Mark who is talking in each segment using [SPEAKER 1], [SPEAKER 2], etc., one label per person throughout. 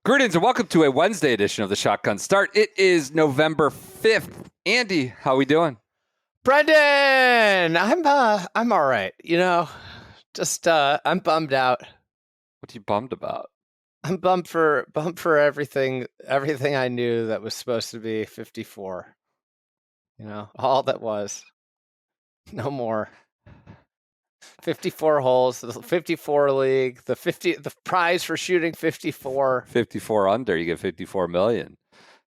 [SPEAKER 1] Greetings and welcome to a Wednesday edition of the Shotgun Start. It is November 5th. Andy, how we doing?
[SPEAKER 2] Brendan, I'm all right. I'm bummed out.
[SPEAKER 1] What are you bummed about?
[SPEAKER 2] I'm bummed for everything I knew that was supposed to be 54. All that was. No more. 54 holes, the 54 league, the prize for shooting 54.
[SPEAKER 1] 54 under, you get 54 million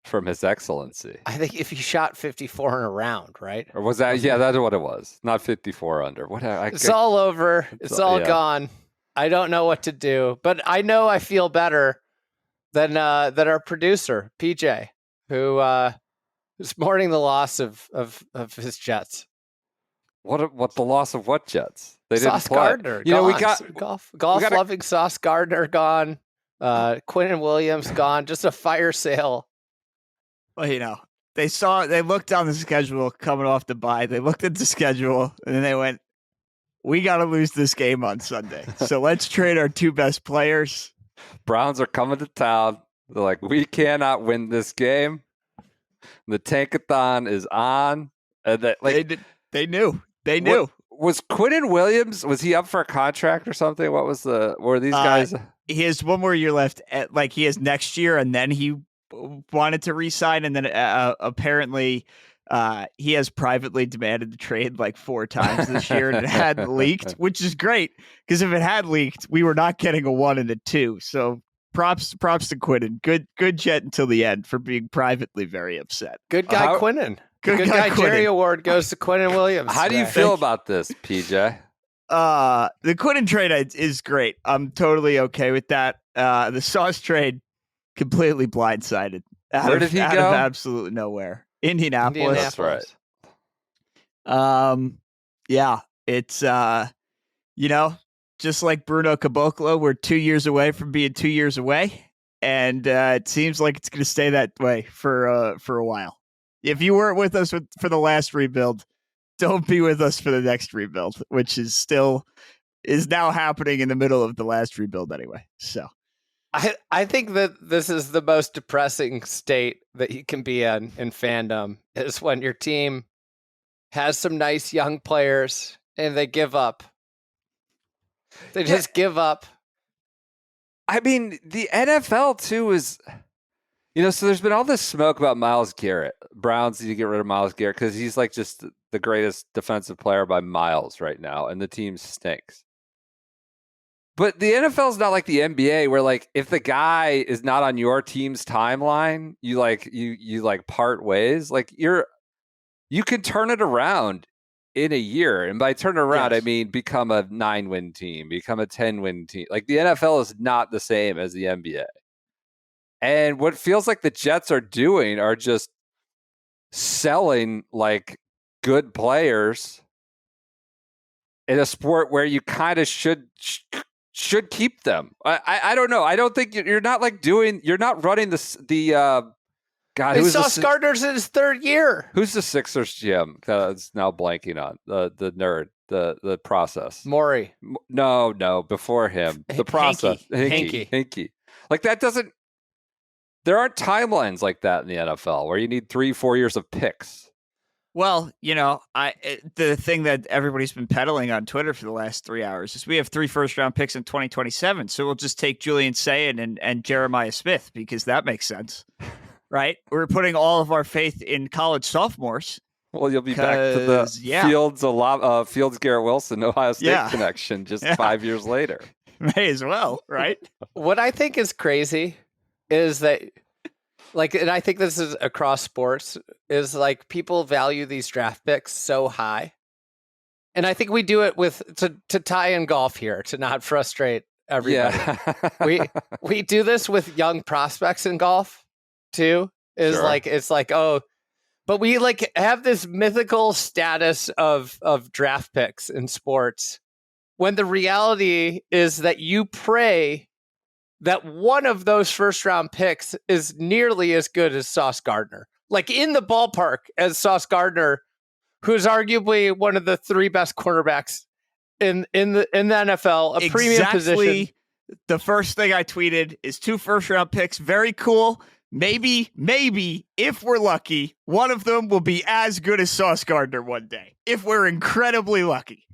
[SPEAKER 1] from His Excellency.
[SPEAKER 2] I think if you shot 54 in a round, right?
[SPEAKER 1] Or was that? Yeah, that's what it was. Not 54 under.
[SPEAKER 2] It's all over. It's all gone. I don't know what to do, but I know I feel better than our producer, PJ, who is mourning the loss of his Jets.
[SPEAKER 1] What the loss of what Jets? They
[SPEAKER 2] Sauce
[SPEAKER 1] didn't play.
[SPEAKER 2] Gardner.
[SPEAKER 1] You know,
[SPEAKER 2] gone.
[SPEAKER 1] we got
[SPEAKER 2] golf loving Sauce Gardner gone. Quinn Williams gone. Just a fire sale.
[SPEAKER 3] Well, they looked on the schedule coming off the bye. They looked at the schedule and then they went, we got to lose this game on Sunday. So let's trade our two best players.
[SPEAKER 1] Browns are coming to town. They're like, we cannot win this game. The tankathon is on. And
[SPEAKER 3] they knew. They knew.
[SPEAKER 1] Was Quinn Williams, was he up for a contract or something? Were these guys?
[SPEAKER 3] He has one more year left. He has next year, and then he wanted to re-sign, and then apparently he has privately demanded the trade like 4 times this year, and it had leaked, which is great, because if it had leaked, we were not getting a 1 and a 2. So props to Quinnen. Good Jet until the end for being privately very upset.
[SPEAKER 2] Good guy, Quinnen. Good guy Jerry Award goes to Quinn Williams.
[SPEAKER 1] How do you feel about this, PJ?
[SPEAKER 3] The Quinnen trade is great. I'm totally okay with that. The Sauce trade, completely blindsided.
[SPEAKER 1] Where did he go?
[SPEAKER 3] Out of absolutely nowhere. Indianapolis.
[SPEAKER 1] That's right.
[SPEAKER 3] Yeah, it's just like Bruno Caboclo, we're 2 years away from being 2 years away, and it seems like it's going to stay that way for a while. If you weren't with us for the last rebuild, don't be with us for the next rebuild, which is now happening in the middle of the last rebuild anyway. So
[SPEAKER 2] I think that this is the most depressing state that you can be in fandom, is when your team has some nice young players and they give up. They just give up.
[SPEAKER 1] I mean, the NFL too is, so there's been all this smoke about Myles Garrett. Browns need to get rid of Myles Garrett because he's like just the greatest defensive player by miles right now, and the team stinks. But the NFL is not like the NBA, where like if the guy is not on your team's timeline, you part ways. Like you can turn it around in a year, and by turn it around, yes, I mean become a 9-win team, become a 10-win team. Like the NFL is not the same as the NBA. And what feels like the Jets are doing are just selling like good players in a sport where you kind of should keep them. I don't know. I don't think you're not running the God.
[SPEAKER 2] Who's Sauce Gardner's in his 3rd year.
[SPEAKER 1] Who's the Sixers GM? That's now blanking on the nerd. The process.
[SPEAKER 2] Maury.
[SPEAKER 1] No, before him. The process. Hinkie. Like that doesn't. There aren't timelines like that in the NFL where you need 3-4 years of picks.
[SPEAKER 3] Well, the thing that everybody's been peddling on Twitter for the last 3 hours is we have 3 first-round picks in 2027, so we'll just take Julian Sayin and Jeremiah Smith because that makes sense, right? We're putting all of our faith in college sophomores.
[SPEAKER 1] Well, you'll be back to the Fields Garrett Wilson Ohio State connection just 5 years later.
[SPEAKER 3] May as well, right?
[SPEAKER 2] What I think is crazy is that, and I think this is across sports, is like people value these draft picks so high. And I think we do it to tie in golf here, to not frustrate everybody. Yeah. we do this with young prospects in golf too. But we have this mythical status of draft picks in sports, when the reality is that you pray that one of those first round picks is nearly as good as Sauce Gardner, like in the ballpark as Sauce Gardner, who's arguably one of the 3 best quarterbacks in the NFL, a premium position.
[SPEAKER 3] the first thing I tweeted is 2 first-round picks. Very cool. Maybe, if we're lucky, one of them will be as good as Sauce Gardner one day. If we're incredibly lucky.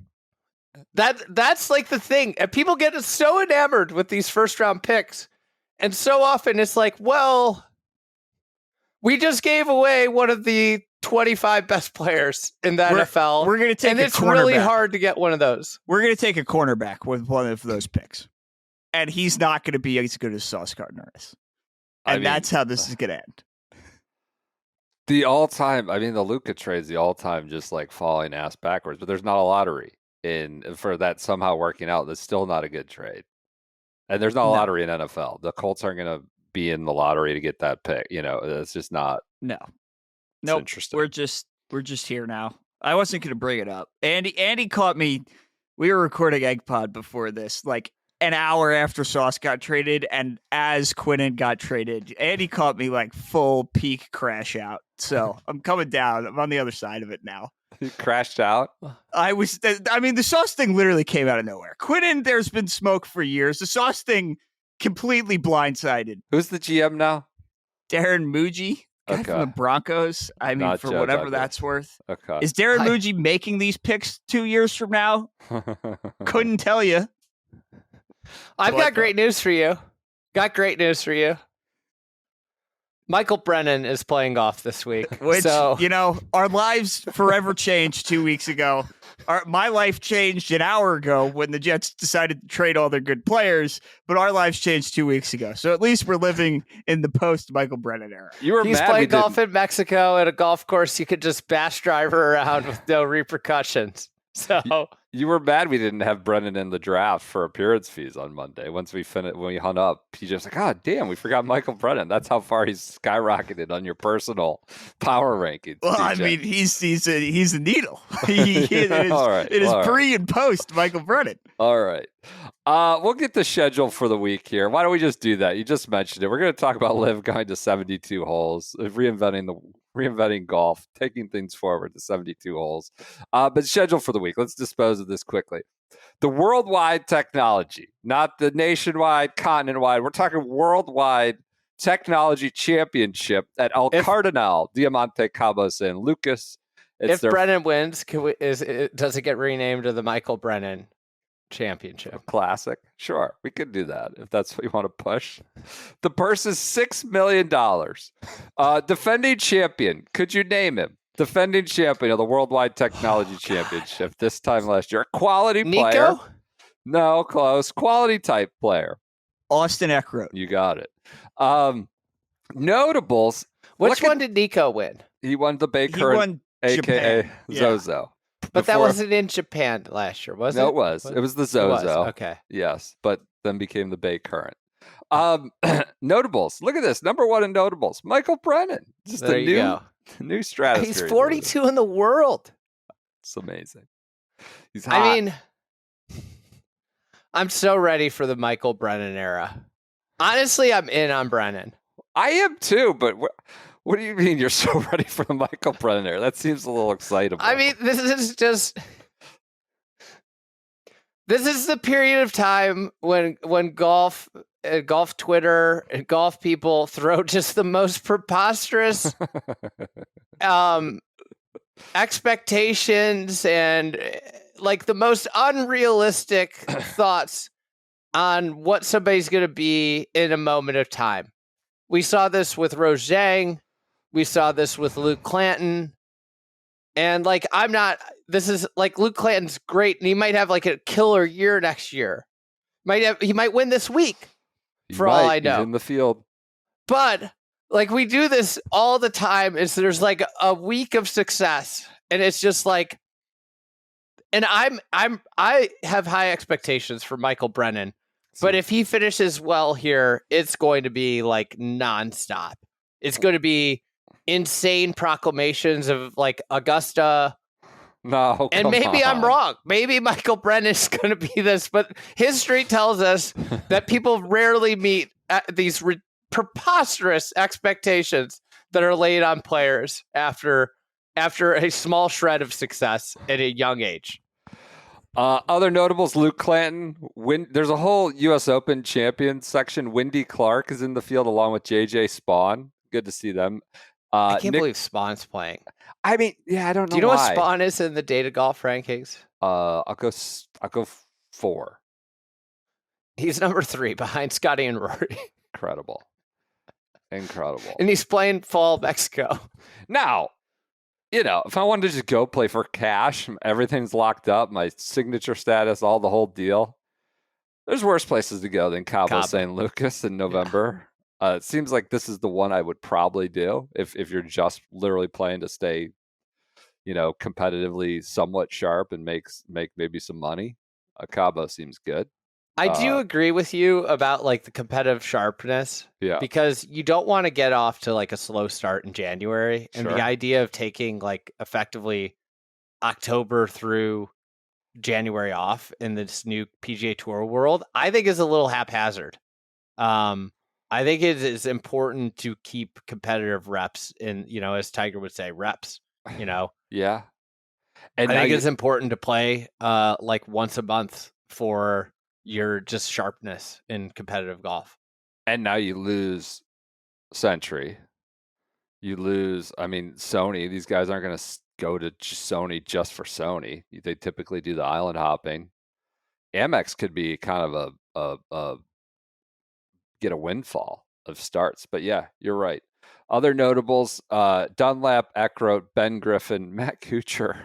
[SPEAKER 2] That's like the thing. And people get so enamored with these first-round picks. And so often it's like, well, we just gave away one of the 25 best players in the NFL.
[SPEAKER 3] We're going to take
[SPEAKER 2] and
[SPEAKER 3] a
[SPEAKER 2] it's really
[SPEAKER 3] cornerback.
[SPEAKER 2] hard to get one of those.
[SPEAKER 3] We're going to take a cornerback with one of those picks. And he's not going to be as good as Sauce Gardner is. And that's how this is going to end.
[SPEAKER 1] The Luka trade's the all-time just like falling ass backwards, but there's not a lottery for that somehow working out. That's still not a good trade. And there's not a lottery in NFL. The Colts aren't going to be in the lottery to get that pick. It's just not.
[SPEAKER 3] No.
[SPEAKER 1] Nope. Interesting.
[SPEAKER 3] We're just here now. I wasn't going to bring it up. Andy caught me. We were recording Egg Pod before this, like an hour after Sauce got traded, and as Quinnen got traded, Andy caught me like full peak crash out. So I'm coming down. I'm on the other side of it now.
[SPEAKER 1] You crashed out?
[SPEAKER 3] The Sauce thing literally came out of nowhere. Quinnen, there's been smoke for years. The Sauce thing completely blindsided.
[SPEAKER 1] Who's the GM now?
[SPEAKER 3] Darren Muji. Guy from the Broncos.
[SPEAKER 1] Not
[SPEAKER 3] for
[SPEAKER 1] Joe
[SPEAKER 3] whatever
[SPEAKER 1] Douglas.
[SPEAKER 3] that's worth.
[SPEAKER 1] Okay.
[SPEAKER 3] Is Darren Muji making these picks 2 years from now? Couldn't tell you.
[SPEAKER 2] I've got great news for you. Michael Brennan is playing golf this week.
[SPEAKER 3] Which, our lives forever changed 2 weeks ago. My life changed an hour ago when the Jets decided to trade all their good players, but our lives changed 2 weeks ago. So at least we're living in the post-Michael Brennan era.
[SPEAKER 2] He's playing golf in Mexico at a golf course you could just bash driver around with no repercussions. So
[SPEAKER 1] you were mad we didn't have Brennan in the draft for appearance fees on Monday. Once we when we hung up, he just like, God damn, we forgot Michael Brennan. That's how far he's skyrocketed on your personal power rankings.
[SPEAKER 3] Well,
[SPEAKER 1] DJ.
[SPEAKER 3] He's a needle. It is pre and post Michael Brennan.
[SPEAKER 1] All right. We'll get the schedule for the week here. Why don't we just do that? You just mentioned it. We're going to talk about LIV going to 72 holes, reinventing golf, taking things forward to 72 holes. But schedule for the week. Let's dispose of this quickly. The worldwide technology, not the nationwide, continent-wide. We're talking worldwide technology championship at El Cardinal, Diamante, Cabo San Lucas.
[SPEAKER 2] If Brennan wins, does it get renamed to the Michael Brennan Championship?
[SPEAKER 1] Classic. Sure, we could do that if that's what you want to push. The purse is $6 million. Defending champion. Could you name him? Defending champion of the Worldwide Technology Championship this time last year. Quality player.
[SPEAKER 2] Nico?
[SPEAKER 1] No, close. Quality type player.
[SPEAKER 3] Austin Eckroat.
[SPEAKER 1] You got it. Notables.
[SPEAKER 2] Which one did Nico win?
[SPEAKER 1] He won the Bay Current, a.k.a. Zozo.
[SPEAKER 2] But that wasn't in Japan last year, was it?
[SPEAKER 1] No, it was. It was the Zozo.
[SPEAKER 2] Okay.
[SPEAKER 1] Yes, but then became the Bay Current. Notables. Look at this. Number one in notables. Michael Brennan. Just
[SPEAKER 2] there you go.
[SPEAKER 1] New stratosphere.
[SPEAKER 2] He's 42 in the world.
[SPEAKER 1] It's amazing. He's hot.
[SPEAKER 2] I'm so ready for the Michael Brennan era. Honestly, I'm in on Brennan.
[SPEAKER 1] I am too, but what do you mean you're so ready for the Michael Brennan era? That seems a little excitable.
[SPEAKER 2] This is the period of time when golf Twitter and golf people throw just the most preposterous expectations and like the most unrealistic thoughts on what somebody's going to be in a moment of time. We saw this with Rose Zhang. We saw this with Luke Clanton. And this is like Luke Clanton's great, and he might have like a killer year next year. He might win this week, all I know.
[SPEAKER 1] He's in the field.
[SPEAKER 2] But like we do this all the time, there's like a week of success, and it's just like, and I have high expectations for Michael Brennan, but if he finishes well here, it's going to be like nonstop. It's going to be insane proclamations of like Augusta.
[SPEAKER 1] No,
[SPEAKER 2] and maybe I'm wrong. Maybe Michael Brennan is going to be this, but history tells us that people rarely meet these preposterous expectations that are laid on players after a small shred of success at a young age.
[SPEAKER 1] Other notables: Luke Clanton. There's a whole U.S. Open champion section. Wendy Clark is in the field along with JJ Spaun. Good to see them.
[SPEAKER 2] I can't believe Spawn's playing.
[SPEAKER 1] I mean, yeah, I don't know.
[SPEAKER 2] Do you know
[SPEAKER 1] why.
[SPEAKER 2] what Spawn is in the data golf rankings?
[SPEAKER 1] I'll go 4.
[SPEAKER 2] He's number 3 behind Scotty and Rory.
[SPEAKER 1] Incredible.
[SPEAKER 2] And he's playing fall Mexico.
[SPEAKER 1] Now, if I wanted to just go play for cash, everything's locked up, my signature status, all the whole deal. There's worse places to go than Cabo San Lucas in November. Yeah. It seems like this is the one I would probably do if you're just literally playing to stay, competitively somewhat sharp and make maybe some money. Cabo seems good.
[SPEAKER 2] I do agree with you about like the competitive sharpness.
[SPEAKER 1] Yeah.
[SPEAKER 2] Because you don't want to get off to like a slow start in January. And
[SPEAKER 1] Sure.
[SPEAKER 2] the idea of taking like effectively October through January off in this new PGA Tour world, I think is a little haphazard. I think it is important to keep competitive reps in, as Tiger would say, reps,
[SPEAKER 1] Yeah. And
[SPEAKER 2] I think it's important to play like once a month for your just sharpness in competitive golf.
[SPEAKER 1] And now you lose Century. You lose, Sony. These guys aren't going to go to Sony just for Sony. They typically do the island hopping. Amex could be kind of a get a windfall of starts. But yeah, you're right. Other notables, Dunlap, Eckroat, Ben Griffin, Matt Kuchar.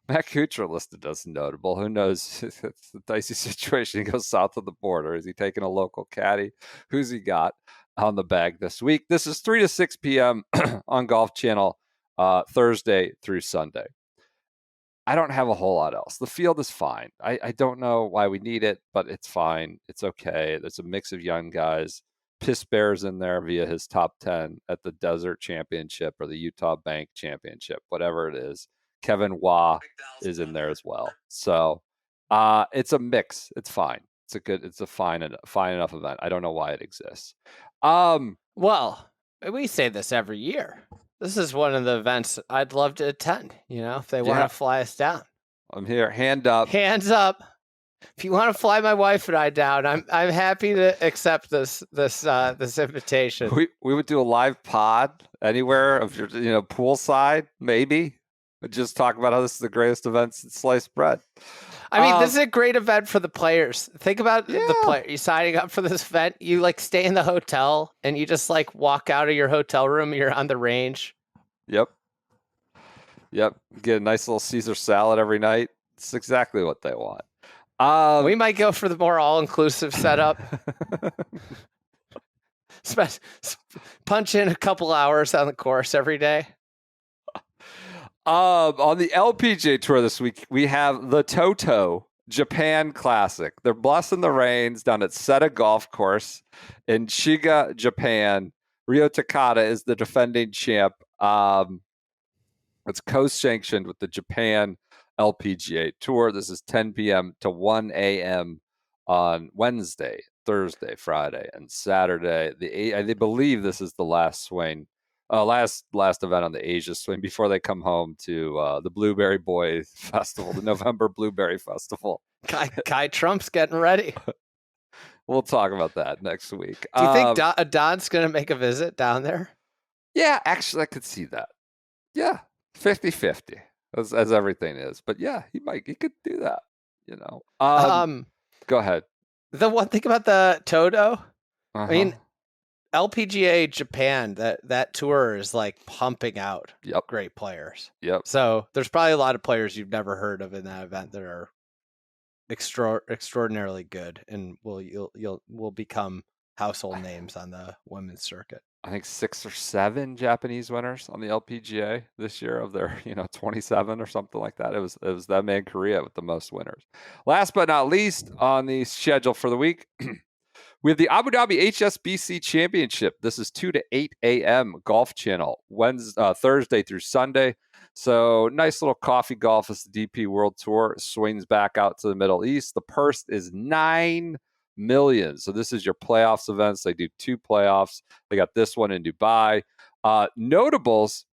[SPEAKER 1] Matt Kuchar listed as notable. Who knows? It's a dicey situation. He goes south of the border. Is he taking a local caddy? Who's he got on the bag this week? This is 3 to 6 p.m. on Golf Channel, Thursday through Sunday. I don't have a whole lot else. The field is fine. I don't know why we need it, but it's fine. It's okay. There's a mix of young guys. Piss Bear's in there via his top 10 at the Desert Championship or the Utah Bank Championship, whatever it is. Kevin Wah is in there as well. So it's a mix. It's fine. It's a fine enough event. I don't know why it exists.
[SPEAKER 2] Well, we say this every year. This is one of the events I'd love to attend, if they want to fly us down.
[SPEAKER 1] I'm here. Hand up.
[SPEAKER 2] Hands up. If you want to fly my wife and I down, I'm happy to accept this invitation.
[SPEAKER 1] We would do a live pod anywhere of your poolside, maybe. Just talk about how this is the greatest event since sliced bread.
[SPEAKER 2] This is a great event for the players. Think about the player. You signing up for this event, you like stay in the hotel and you just like walk out of your hotel room. You're on the range.
[SPEAKER 1] Yep. Get a nice little Caesar salad every night. It's exactly what they want.
[SPEAKER 2] We might go for the more all-inclusive setup. Punch in a couple hours on the course every day.
[SPEAKER 1] On the LPGA Tour this week, we have the Toto Japan Classic. They're blessing the rains down at Seta Golf Course in Shiga, Japan. Ryo Takada is the defending champ. It's co-sanctioned with the Japan LPGA Tour. This is 10 p.m. to 1 a.m. on Wednesday, Thursday, Friday, and Saturday. I believe this is the last swing. Last event on the Asia swing before they come home to the Blueberry Boy Festival, the November Blueberry Festival.
[SPEAKER 2] Kai Trump's getting ready.
[SPEAKER 1] We'll talk about that next week.
[SPEAKER 2] Do you think Don's going to make a visit down there?
[SPEAKER 1] Yeah, actually, I could see that. Yeah, 50-50 as everything is. But yeah, he could do that. Go ahead.
[SPEAKER 2] The one thing about the Toto,
[SPEAKER 1] Uh-huh.
[SPEAKER 2] LPGA Japan, that tour is like pumping out great players.
[SPEAKER 1] Yep.
[SPEAKER 2] So there's probably a lot of players you've never heard of in that event that are extraordinarily good and will become household names on the women's circuit.
[SPEAKER 1] I think 6 or 7 Japanese winners on the LPGA this year of their 27 or something like that. It was them and Korea with the most winners. Last but not least on the schedule for the week. We have the Abu Dhabi HSBC Championship. This is 2 to 8 a.m. Golf Channel, Thursday through Sunday. So nice little coffee golf as the DP World Tour swings back out to the Middle East. The purse is $9 million. So this is your playoffs events. They do 2 playoffs. They got this one in Dubai. Notables: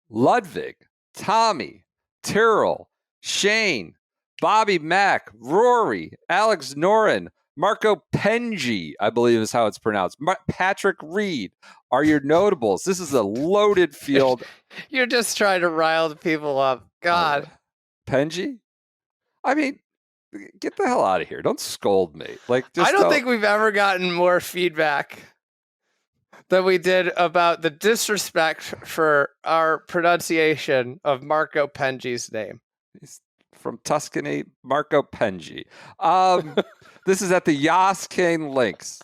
[SPEAKER 1] Ludwig, Tommy, Tyrrell, Shane, Bobby Mack, Rory, Alex Noren, Marco Penji, I believe is how it's pronounced. Patrick Reed are your notables. This is a loaded field.
[SPEAKER 2] You're just trying to rile the people up. God.
[SPEAKER 1] Penji? I mean, get the hell out of here. Don't scold me. Like, just
[SPEAKER 2] I don't think we've ever gotten more feedback than we did about the disrespect for our pronunciation of Marco Penji's name.
[SPEAKER 1] He's from Tuscany, Marco Penji. This is at the Yas Links.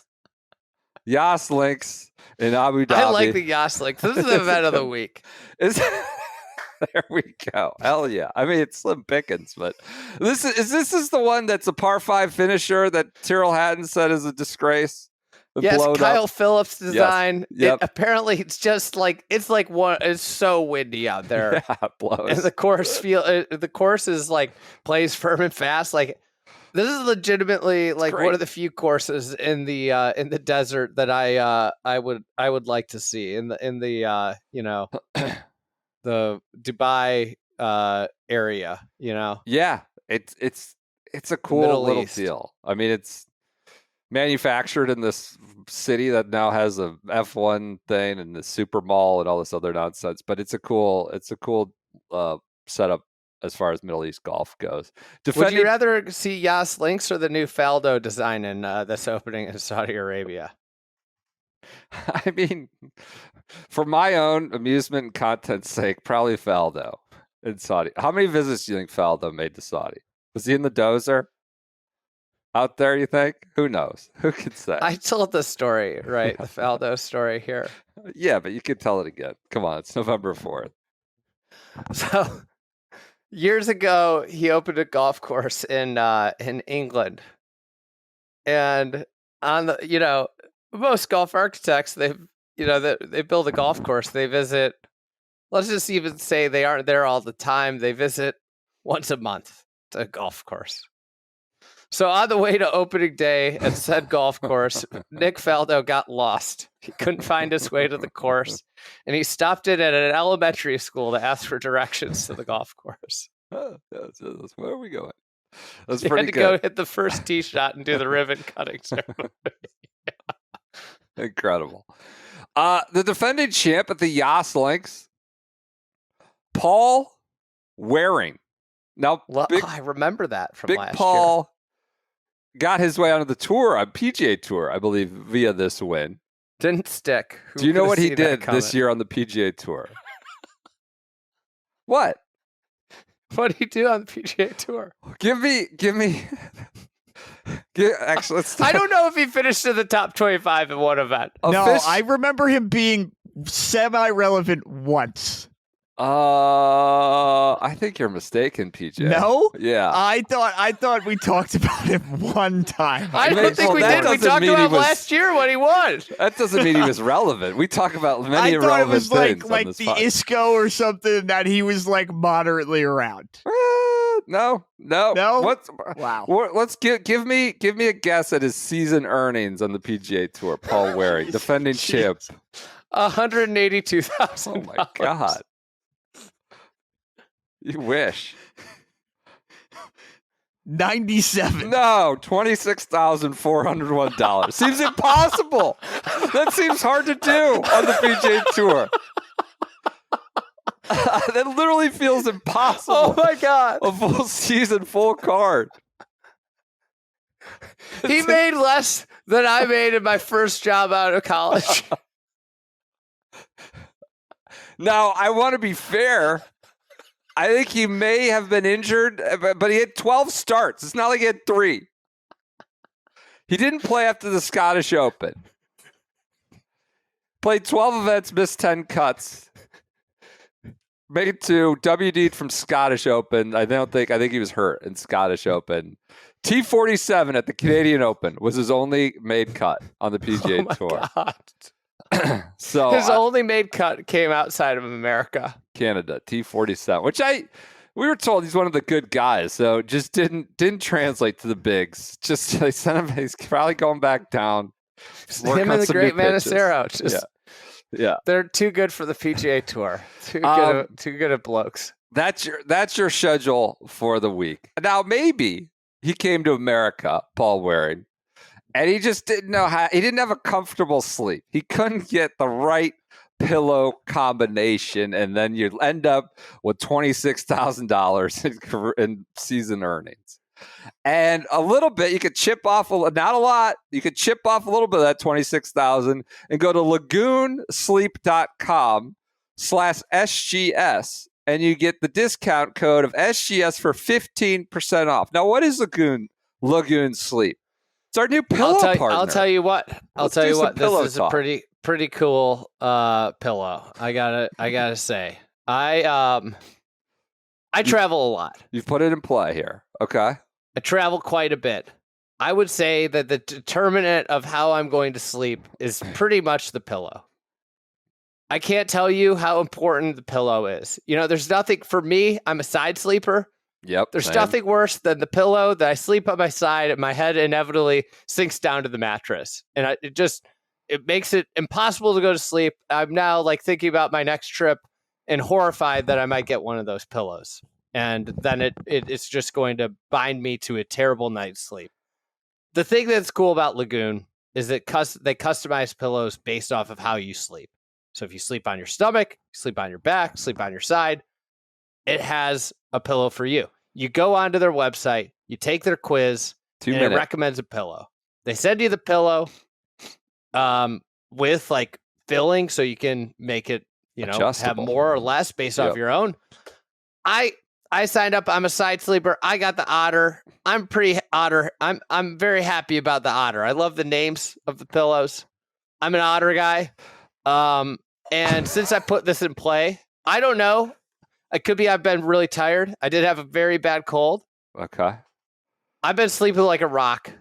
[SPEAKER 1] Yas Links in Abu Dhabi.
[SPEAKER 2] I like the Yas Links. This is the event of the week.
[SPEAKER 1] There we go. Hell yeah. I mean, it's slim pickings, but this is the one that's a par 5 finisher that Tyrrell Hatton said is a disgrace.
[SPEAKER 2] Yes, Kyle Phillips design.
[SPEAKER 1] Yes. Yep.
[SPEAKER 2] Apparently, it's just like it's so windy out there.
[SPEAKER 1] Yeah, it blows.
[SPEAKER 2] And the course is like plays firm and fast. Like this is legitimately like one of the few courses in the desert that I would like to see in the the Dubai area.
[SPEAKER 1] Yeah, it's a cool
[SPEAKER 2] Middle
[SPEAKER 1] little
[SPEAKER 2] East.
[SPEAKER 1] deal. I mean, it's manufactured in this city that now has a F1 thing and the super mall and all this other nonsense, but it's a cool setup as far as Middle East golf goes.
[SPEAKER 2] Would you rather see Yas Links or the new Faldo design in this opening in Saudi Arabia?
[SPEAKER 1] I mean, for my own amusement and content's sake, probably Faldo in Saudi. How many visits do you think Faldo made to Saudi? Was he in the dozer? Out there, you think? Who knows? Who could say?
[SPEAKER 2] I told the story, right? The Faldo story here.
[SPEAKER 1] Yeah, but you could tell it again. Come on, it's November 4th.
[SPEAKER 2] So, years ago, he opened a golf course in England, and on the most golf architects they build a golf course. They visit. Let's just even say they aren't there all the time. They visit once a month to a golf course. So on the way to opening day at said golf course, Nick Faldo got lost. He couldn't find his way to the course, and he stopped in at an elementary school to ask for directions to the golf course.
[SPEAKER 1] Where are we going? That's
[SPEAKER 2] He
[SPEAKER 1] pretty
[SPEAKER 2] had to
[SPEAKER 1] good.
[SPEAKER 2] go hit the first tee shot and do the ribbon cutting ceremony.
[SPEAKER 1] Incredible. The defending champ at the Yas Links, Paul Waring. Now,
[SPEAKER 2] I remember that from
[SPEAKER 1] Big
[SPEAKER 2] last
[SPEAKER 1] Paul got his way onto the tour on PGA Tour, I believe, via this win.
[SPEAKER 2] year. Didn't stick. Who
[SPEAKER 1] Do you know
[SPEAKER 2] could've
[SPEAKER 1] what he
[SPEAKER 2] seen that
[SPEAKER 1] did
[SPEAKER 2] coming?
[SPEAKER 1] this year on the PGA Tour? What?
[SPEAKER 2] What did he do on the PGA Tour?
[SPEAKER 1] Give me. Actually, let's.
[SPEAKER 2] I don't know if he finished in the top 25 in one event.
[SPEAKER 3] No, I remember him being semi-relevant once.
[SPEAKER 1] I think you're mistaken, PJ.
[SPEAKER 3] No?
[SPEAKER 1] Yeah.
[SPEAKER 3] I thought we talked about him one time.
[SPEAKER 2] I don't think we did. We talked about last year when he won.
[SPEAKER 1] That doesn't mean he was relevant. We talk about many
[SPEAKER 3] I thought it
[SPEAKER 1] irrelevant
[SPEAKER 3] was
[SPEAKER 1] things.
[SPEAKER 3] like the ISCO or something that he was like moderately around.
[SPEAKER 1] No. What's
[SPEAKER 3] Wow.
[SPEAKER 1] Let's give me a guess at his season earnings on the PGA Tour. Paul Waring, defending champ.
[SPEAKER 2] $182,000.
[SPEAKER 1] Oh my God. You wish.
[SPEAKER 3] 97.
[SPEAKER 1] No, $26,401. Seems impossible. That seems hard to do on the PGA Tour. That literally feels impossible.
[SPEAKER 2] Oh my God.
[SPEAKER 1] A full season, full card.
[SPEAKER 2] He made less than I made in my first job out of college.
[SPEAKER 1] Now, I want to be fair. I think he may have been injured, but he had 12 starts. It's not like he had 3. He didn't play after the Scottish Open. Played 12 events, missed 10 cuts. Made it to WD'd from Scottish Open. I think he was hurt in Scottish Open. T47 at the Canadian Open was his only made cut on the PGA Tour.
[SPEAKER 2] God.
[SPEAKER 1] So
[SPEAKER 2] his only made cut came outside of America.
[SPEAKER 1] Canada, T47, which we were told he's one of the good guys, so just didn't translate to the bigs. Just they sent him. He's probably going back down.
[SPEAKER 2] Him and the great Manicero.
[SPEAKER 1] Yeah.
[SPEAKER 2] They're too good for the PGA Tour. Too good at blokes.
[SPEAKER 1] That's your schedule for the week. Now maybe he came to America, Paul Waring, and he just didn't know how. He didn't have a comfortable sleep. He couldn't get the right pillow combination, and then you end up with $26,000 in season earnings. And a little bit, you could chip off, not a lot, you could chip off a little bit of that 26,000 and go to lagoonsleep.com/SGS, and you get the discount code of SGS for 15% off. Now, what is Lagoon Sleep? It's our new pillow partner.
[SPEAKER 2] I'll tell you what. This is
[SPEAKER 1] talk.
[SPEAKER 2] a pretty cool pillow. I gotta say. I travel a lot.
[SPEAKER 1] You've put it in play here. Okay.
[SPEAKER 2] I travel quite a bit. I would say that the determinant of how I'm going to sleep is pretty much the pillow. I can't tell you how important the pillow is. There's nothing for me. I'm a side sleeper.
[SPEAKER 1] Yep.
[SPEAKER 2] There's nothing worse than the pillow that I sleep on my side and my head inevitably sinks down to the mattress. And it makes it impossible to go to sleep. I'm now thinking about my next trip and horrified that I might get one of those pillows. And then it's just going to bind me to a terrible night's sleep. The thing that's cool about Lagoon is that they customize pillows based off of how you sleep. So if you sleep on your stomach, sleep on your back, sleep on your side, it has a pillow for you. You go onto their website, you take their quiz, it recommends a pillow. They send you the pillow with filling so you can make it, have more or less based off your own. I signed up. I'm a side sleeper. I got the Otter. I'm pretty Otter. I'm very happy about the Otter. I love the names of the pillows. I'm an Otter guy. And since I put this in play, I don't know. It could be I've been really tired. I did have a very bad cold.
[SPEAKER 1] Okay.
[SPEAKER 2] I've been sleeping like a rock.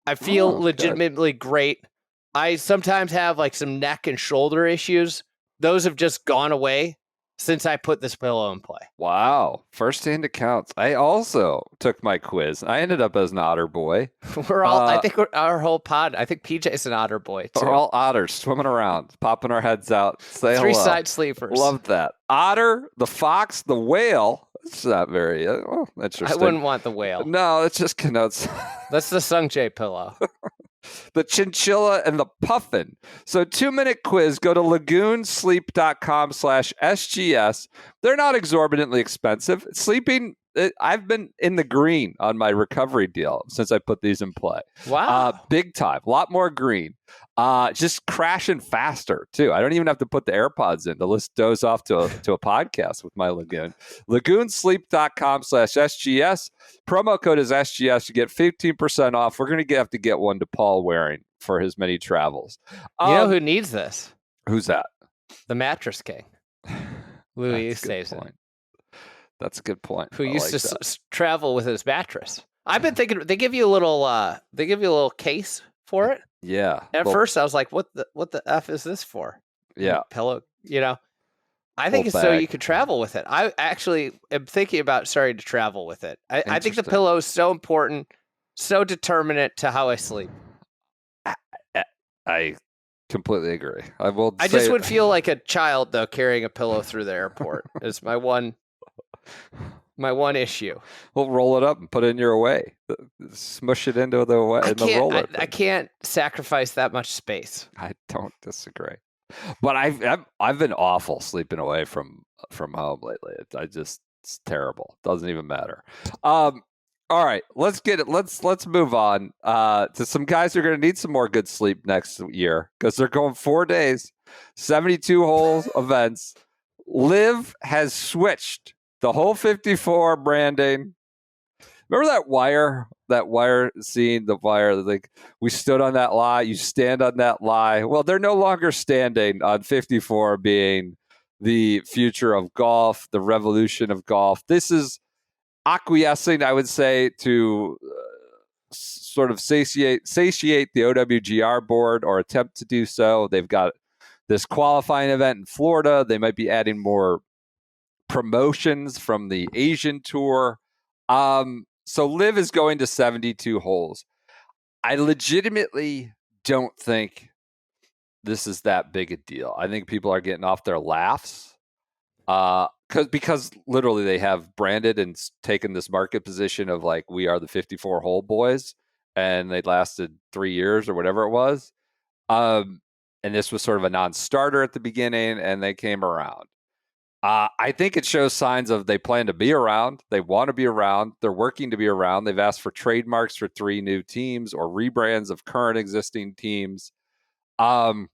[SPEAKER 2] I feel legitimately great. I sometimes have some neck and shoulder issues. Those have just gone away since I put this pillow in play.
[SPEAKER 1] Wow. First-hand accounts. I also took my quiz. I ended up as an Otter boy.
[SPEAKER 2] We're all, I think our whole pod, I think PJ's an Otter boy too.
[SPEAKER 1] We're all Otters swimming around, popping our heads out. Say
[SPEAKER 2] Three
[SPEAKER 1] hello.
[SPEAKER 2] side sleepers.
[SPEAKER 1] Love that. Otter, the fox, the whale. It's not very interesting.
[SPEAKER 2] I wouldn't want the whale.
[SPEAKER 1] No, it just connotes.
[SPEAKER 2] That's the Sung Jae pillow.
[SPEAKER 1] The chinchilla and the puffin. So 2-minute quiz, go to lagoonsleep.com/SGS. They're not exorbitantly expensive. I've been in the green on my recovery deal since I put these in play.
[SPEAKER 2] Wow.
[SPEAKER 1] Big time. A lot more green. Just crashing faster, too. I don't even have to put the AirPods in to doze off to a podcast with my Lagoon. Lagoonsleep.com/SGS. Promo code is SGS. You get 15% off. We're going to have to get one to Paul Waring for his many travels.
[SPEAKER 2] You know who needs this?
[SPEAKER 1] Who's that?
[SPEAKER 2] The Mattress King. Louis stays in.
[SPEAKER 1] That's a good point.
[SPEAKER 2] Who used to travel with his mattress. I've been thinking they give you a little case for it.
[SPEAKER 1] Yeah.
[SPEAKER 2] At first I was like, what the F is this for?
[SPEAKER 1] Yeah.
[SPEAKER 2] Pillow, I think it's so you could travel with it. I actually am thinking about starting to travel with it. I think the pillow is so important, so determinant to how I sleep.
[SPEAKER 1] I completely agree.
[SPEAKER 2] I just would feel like a child though carrying a pillow through the airport. Is my one issue.
[SPEAKER 1] We'll roll it up and put it in your away. Smush it into the roller.
[SPEAKER 2] I can't sacrifice that much space.
[SPEAKER 1] I don't disagree. But I've been awful sleeping away from home lately. It's terrible. Doesn't even matter. All right, let's get it. Let's move on to some guys who are going to need some more good sleep next year because they're going 4 days, 72 holes events. LIV has switched the whole 54 branding. Remember that wire scene, the wire, we stood on that lie, you stand on that lie. Well, they're no longer standing on 54 being the future of golf, the revolution of golf. This is acquiescing, I would say, to sort of satiate the OWGR board or attempt to do so. They've got this qualifying event in Florida. They might be adding more promotions from the Asian tour. So LIV is going to 72 holes. I legitimately don't think this is that big a deal. I think people are getting off their laughs because because literally they have branded and taken this market position of like, we are the 54 hole boys, and they lasted 3 years or whatever it was. And this was sort of a non-starter at the beginning, and they came around. I think it shows signs of they plan to be around. They want to be around. They're working to be around. They've asked for trademarks for 3 new teams or rebrands of current existing teams. I'm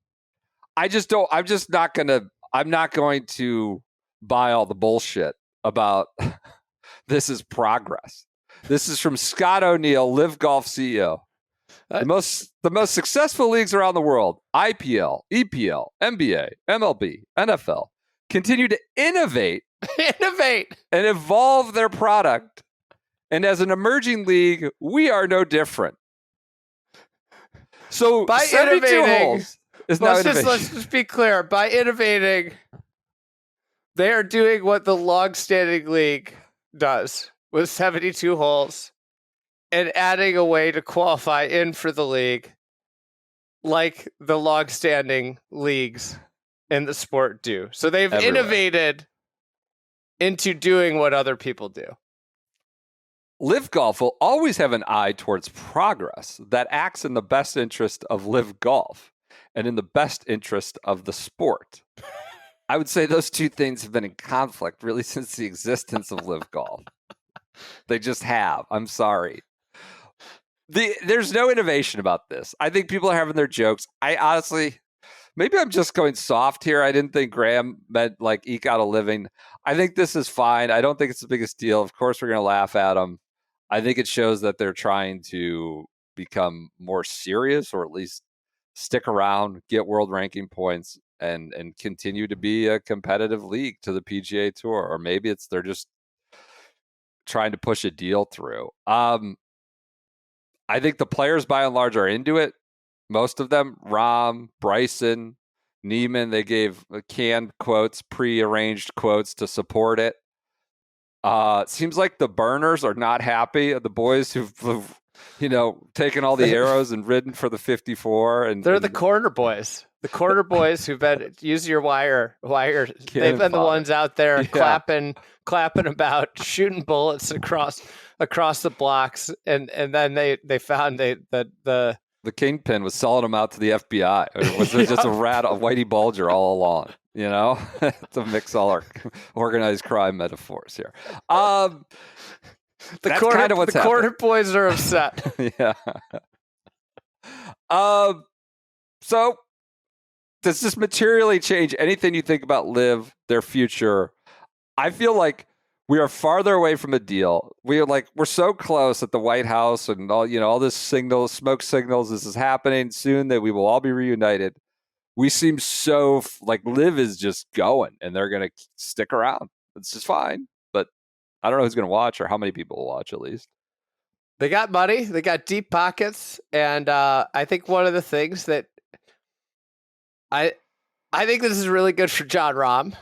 [SPEAKER 1] not going to buy all the bullshit about this is progress. This is from Scott O'Neill, LIV Golf CEO. The most successful leagues around the world, IPL, EPL, NBA, MLB, NFL, continue to innovate and evolve their product. And as an emerging league, we are no different. So
[SPEAKER 2] by
[SPEAKER 1] 72
[SPEAKER 2] innovating,
[SPEAKER 1] holes is now innovation.
[SPEAKER 2] let's just be clear. By innovating, they are doing what the long-standing league does with 72 holes and adding a way to qualify in for the league like the long-standing leagues in the sport do. So they've innovated into doing what other people do.
[SPEAKER 1] LIV Golf will always have an eye towards progress that acts in the best interest of LIV Golf and in the best interest of the sport. I would say those two things have been in conflict really since the existence of LIV Golf. They just have. I'm sorry. There's no innovation about this. I think people are having their jokes. I honestly, maybe I'm just going soft here. I didn't think Graham meant like eke out a living. I think this is fine. I don't think it's the biggest deal. Of course, we're going to laugh at them. I think it shows that they're trying to become more serious, or at least stick around, get world ranking points, and continue to be a competitive league to the PGA Tour. Or maybe they're just trying to push a deal through. I think the players, by and large, are into it. Most of them, Rahm, Bryson, Neiman, they gave canned quotes, pre-arranged quotes to support it. It seems like the burners are not happy. The boys who've taken all the arrows and ridden for the 54. And
[SPEAKER 2] they're the corner boys. The corner boys who've been use your wire. They've been the ones out there clapping about, shooting bullets across the blocks, and then they found the
[SPEAKER 1] kingpin was selling them out to the FBI. Or was it just a Whitey Bulger all along? To mix all our organized crime metaphors here. That's kind of what's happening.
[SPEAKER 2] Corner boys are upset.
[SPEAKER 1] Yeah. So does this materially change anything you think about LIV, their future? I feel like we are farther away from a deal. We're so close at the White House, and all this smoke signals. This is happening soon, that we will all be reunited. We seem so like LIV is just going, and they're going to stick around. It's just fine, but I don't know who's going to watch or how many people will watch, at least.
[SPEAKER 2] They got money. They got deep pockets, and I think one of the things that I think this is really good for Jon Rahm.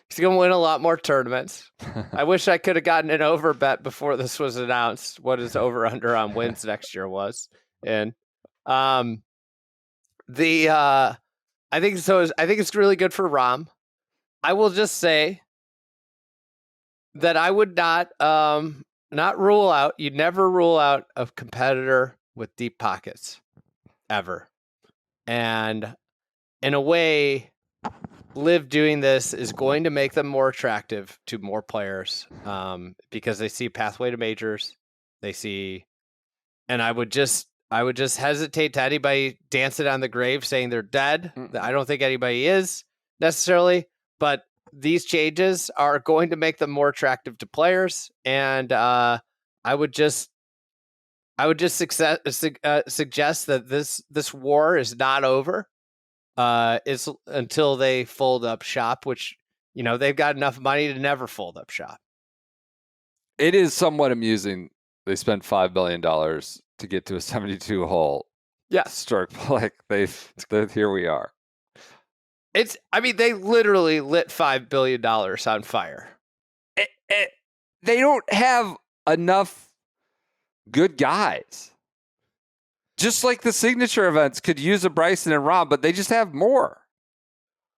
[SPEAKER 2] He's going to win a lot more tournaments. I wish I could have gotten an over bet before this was announced, what his over-under on wins next year was. And I think it's really good for Rahm. I will just say that I would not rule out, you'd never rule out a competitor with deep pockets, ever. And in a way, LIV doing this is going to make them more attractive to more players, because they see pathway to majors. They see, and I would just hesitate to anybody dancing on the grave saying they're dead. I don't think anybody is necessarily, but these changes are going to make them more attractive to players. And I would just suggest that this war is not over. It's until they fold up shop, which, they've got enough money to never fold up shop.
[SPEAKER 1] It is somewhat amusing. They spent $5 billion to get to a 72 hole.
[SPEAKER 2] Yeah.
[SPEAKER 1] Stroke. Like here we are.
[SPEAKER 2] They literally lit $5 billion on fire.
[SPEAKER 1] They don't have enough good guys. Just like the signature events could use a Bryson and Rahm, but they just have more.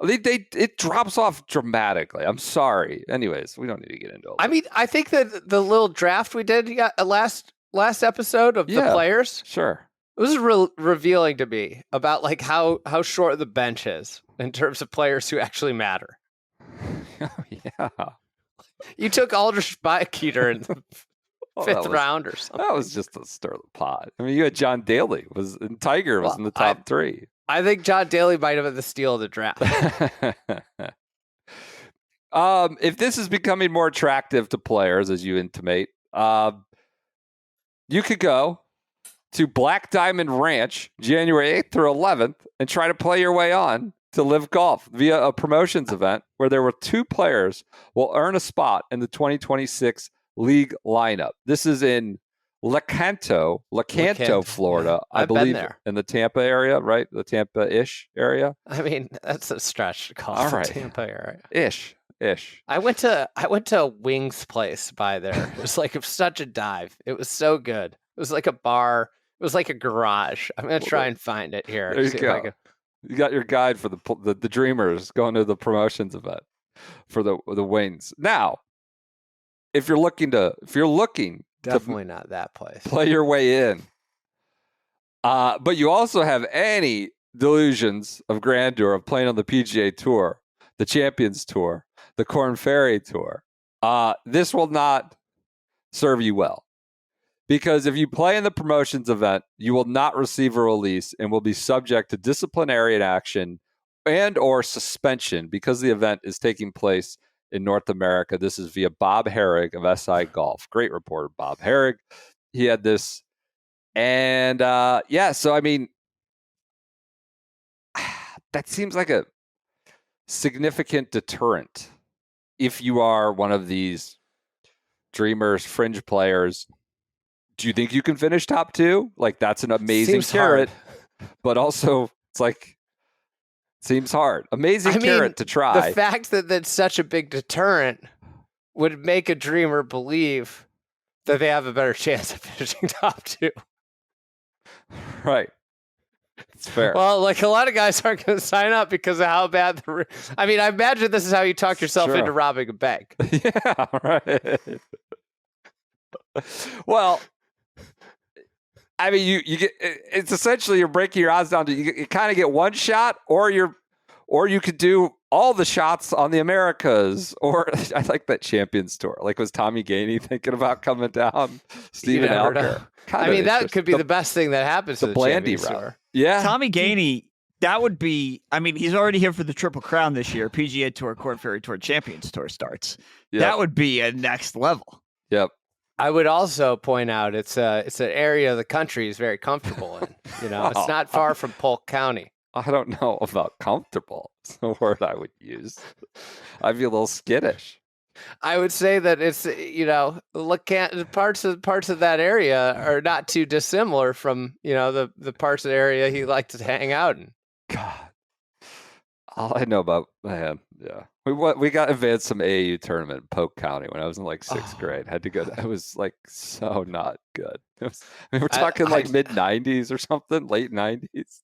[SPEAKER 1] It drops off dramatically. I'm sorry. Anyways, we don't need to get into it.
[SPEAKER 2] I mean, I think that the little draft we did last episode of the players,
[SPEAKER 1] sure,
[SPEAKER 2] it was revealing to me about like how short the bench is in terms of players who actually matter.
[SPEAKER 1] Yeah,
[SPEAKER 2] you took Aldrich Bikeeter in the fifth round or something.
[SPEAKER 1] That was just a stir of the pot. I mean, you had John Daly and Tiger was in the top 3.
[SPEAKER 2] I think John Daly might have been the steal of the draft.
[SPEAKER 1] If this is becoming more attractive to players, as you intimate, you could go to Black Diamond Ranch January 8th through 11th and try to play your way on to LIV Golf via a promotions event where there were 2 players will earn a spot in the 2026 league lineup. This is in Lecanto, Florida.
[SPEAKER 2] Yeah,
[SPEAKER 1] I believe
[SPEAKER 2] been there.
[SPEAKER 1] In the Tampa area, right? The Tampa-ish area.
[SPEAKER 2] I mean, that's a stretch to call the Tampa area.
[SPEAKER 1] Ish.
[SPEAKER 2] I went to a wings place by there. It was like such a dive. It was so good. It was like a bar. It was like a garage. I'm gonna try and find it here.
[SPEAKER 1] There you go. You got your guide for the dreamers going to the promotions event for the wings. Now, if you're looking
[SPEAKER 2] definitely not that place,
[SPEAKER 1] play your way in. But you also have any delusions of grandeur of playing on the PGA Tour, the Champions Tour, the Korn Ferry Tour. This will not serve you well. Because if you play in the promotions event, you will not receive a release and will be subject to disciplinary action and or suspension because the event is taking place in North America. This is via Bob Herrig of SI Golf. Great reporter, Bob Herrig. He had this. And so I mean, that seems like a significant deterrent if you are one of these dreamers, fringe players. Do you think you can finish top 2? Like, that's an amazing carrot, but also it's like, seems hard. Amazing carrot to try.
[SPEAKER 2] The fact that that's such a big deterrent would make a dreamer believe that they have a better chance of finishing top 2.
[SPEAKER 1] Right. It's fair.
[SPEAKER 2] Well, like a lot of guys aren't going to sign up because of how bad I mean, I imagine this is how you talk yourself into robbing a bank.
[SPEAKER 1] Yeah, right. Well, I mean, you get, it's essentially you're breaking your odds down to you kind of get one shot, or you could do all the shots on the Americas, or I like that Champions Tour. Like, was Tommy Gainey thinking about coming down? Stephen Alker.
[SPEAKER 2] I mean, that could be the best thing that happens to the
[SPEAKER 1] Blandy
[SPEAKER 2] Champions Tour.
[SPEAKER 1] Yeah,
[SPEAKER 3] Tommy Gainey. That would be. I mean, he's already here for the Triple Crown this year. PGA Tour, Korn Ferry Tour, Champions Tour starts. Yep. That would be a next level.
[SPEAKER 1] Yep.
[SPEAKER 2] I would also point out it's an area of the country he's very comfortable in. You know, it's not far from Polk County. I
[SPEAKER 1] don't know about comfortable. It's the word I would use. I'd be a little skittish.
[SPEAKER 2] I would say that it's, you know, parts of that area are not too dissimilar from, you know, the parts of the area he liked to hang out in.
[SPEAKER 1] God, all I know about, man, yeah. We got advanced some AAU tournament in Polk County when I was in like 6th grade. Had to go. It was like so not good. We're talking like mid 90s or something, late 90s.